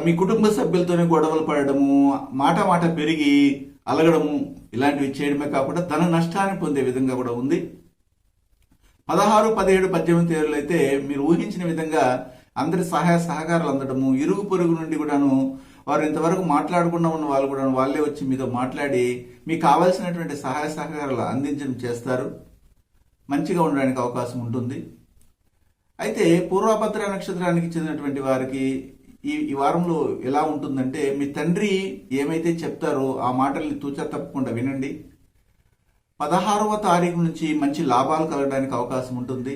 మీ కుటుంబ సభ్యులతోనే గొడవలు పడడము, మాట మాట పెరిగి అలగడము, ఇలాంటివి చేయడమే కాకుండా ధన నష్టాన్ని పొందే విధంగా కూడా ఉంది. 16, 17, 18 తేదీలు అయితే మీరు ఊహించిన విధంగా అందరి సహాయ సహకారాలు అందడము, ఇరుగు పొరుగు నుండి కూడాను వారు ఇంతవరకు మాట్లాడకుండా ఉన్న వాళ్ళు కూడా వాళ్ళే వచ్చి మీతో మాట్లాడి మీకు కావాల్సినటువంటి సహాయ సహకారాలు అందించడం చేస్తారు. మంచిగా ఉండడానికి అవకాశం ఉంటుంది. అయితే పూర్వభద్ర నక్షత్రానికి చెందినటువంటి వారికి ఈ వారంలో ఎలా ఉంటుందంటే, మీ తండ్రి ఏమైతే చెప్తారో ఆ మాటల్ని తూచా తప్పకుండా వినండి. 16వ తారీఖు నుంచి మంచి లాభాలు కలగడానికి అవకాశం ఉంటుంది.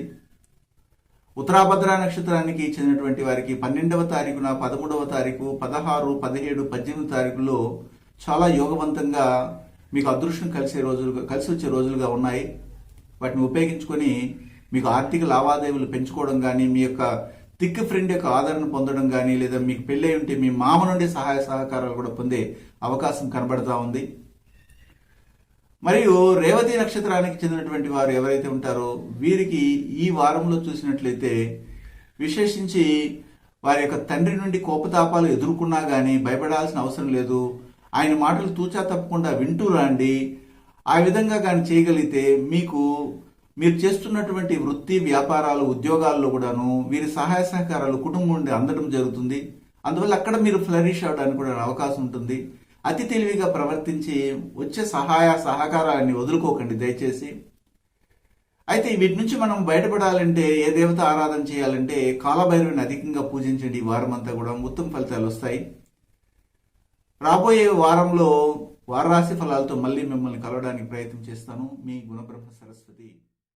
ఉత్తరాభద్ర నక్షత్రానికి చెందినటువంటి వారికి 12వ తారీఖున, 13వ తారీఖు, 16, 17, 18 తారీఖుల్లో చాలా యోగవంతంగా మీకు అదృష్టం కలిసి వచ్చే రోజులుగా ఉన్నాయి. వాటిని ఉపయోగించుకొని మీకు ఆర్థిక లావాదేవీలు పెంచుకోవడం కానీ, మీ యొక్క థిక్ ఫ్రెండ్ యొక్క ఆదరణ పొందడం కానీ, లేదా మీకు పెళ్ళై ఉంటే మీ మామ నుండి సహాయ సహకారాలు కూడా పొందే అవకాశం కనబడతా ఉంది. మరియు రేవతి నక్షత్రానికి చెందినటువంటి వారు ఎవరైతే ఉంటారో వీరికి ఈ వారంలో చూసినట్లయితే విశేషించి వారి యొక్క తండ్రి నుండి కోపతాపాలు ఎదుర్కొన్నా కానీ భయపడాల్సిన అవసరం లేదు. ఆయన మాటలు తూచా తప్పకుండా వింటూ రాండి. ఆ విధంగా కానీ చేయగలిగితే మీరు చేస్తున్నటువంటి వృత్తి, వ్యాపారాలు, ఉద్యోగాల్లో కూడాను వీరి సహాయ సహకారాలు కుటుంబం నుండి అందడం జరుగుతుంది. అందువల్ల అక్కడ మీరు ఫ్లరిష్ అవడానికి కూడా అవకాశం ఉంటుంది. అతి తెలివిగా ప్రవర్తించి వచ్చే సహాయ సహకారాన్ని వదులుకోకండి దయచేసి. అయితే వీటి నుంచి మనం బయటపడాలంటే, ఏ దేవత ఆరాధన చేయాలంటే కాలభైరవిని అధికంగా పూజించండి. ఈ వారం అంతా కూడా ఉత్తమ ఫలితాలు వస్తాయి. రాబోయే వారంలో వారరాశి ఫలాలతో మళ్ళీ మిమ్మల్ని కలవడానికి ప్రయత్నం చేస్తాను. మీ గుణబ్రహ్మ సరస్వతి.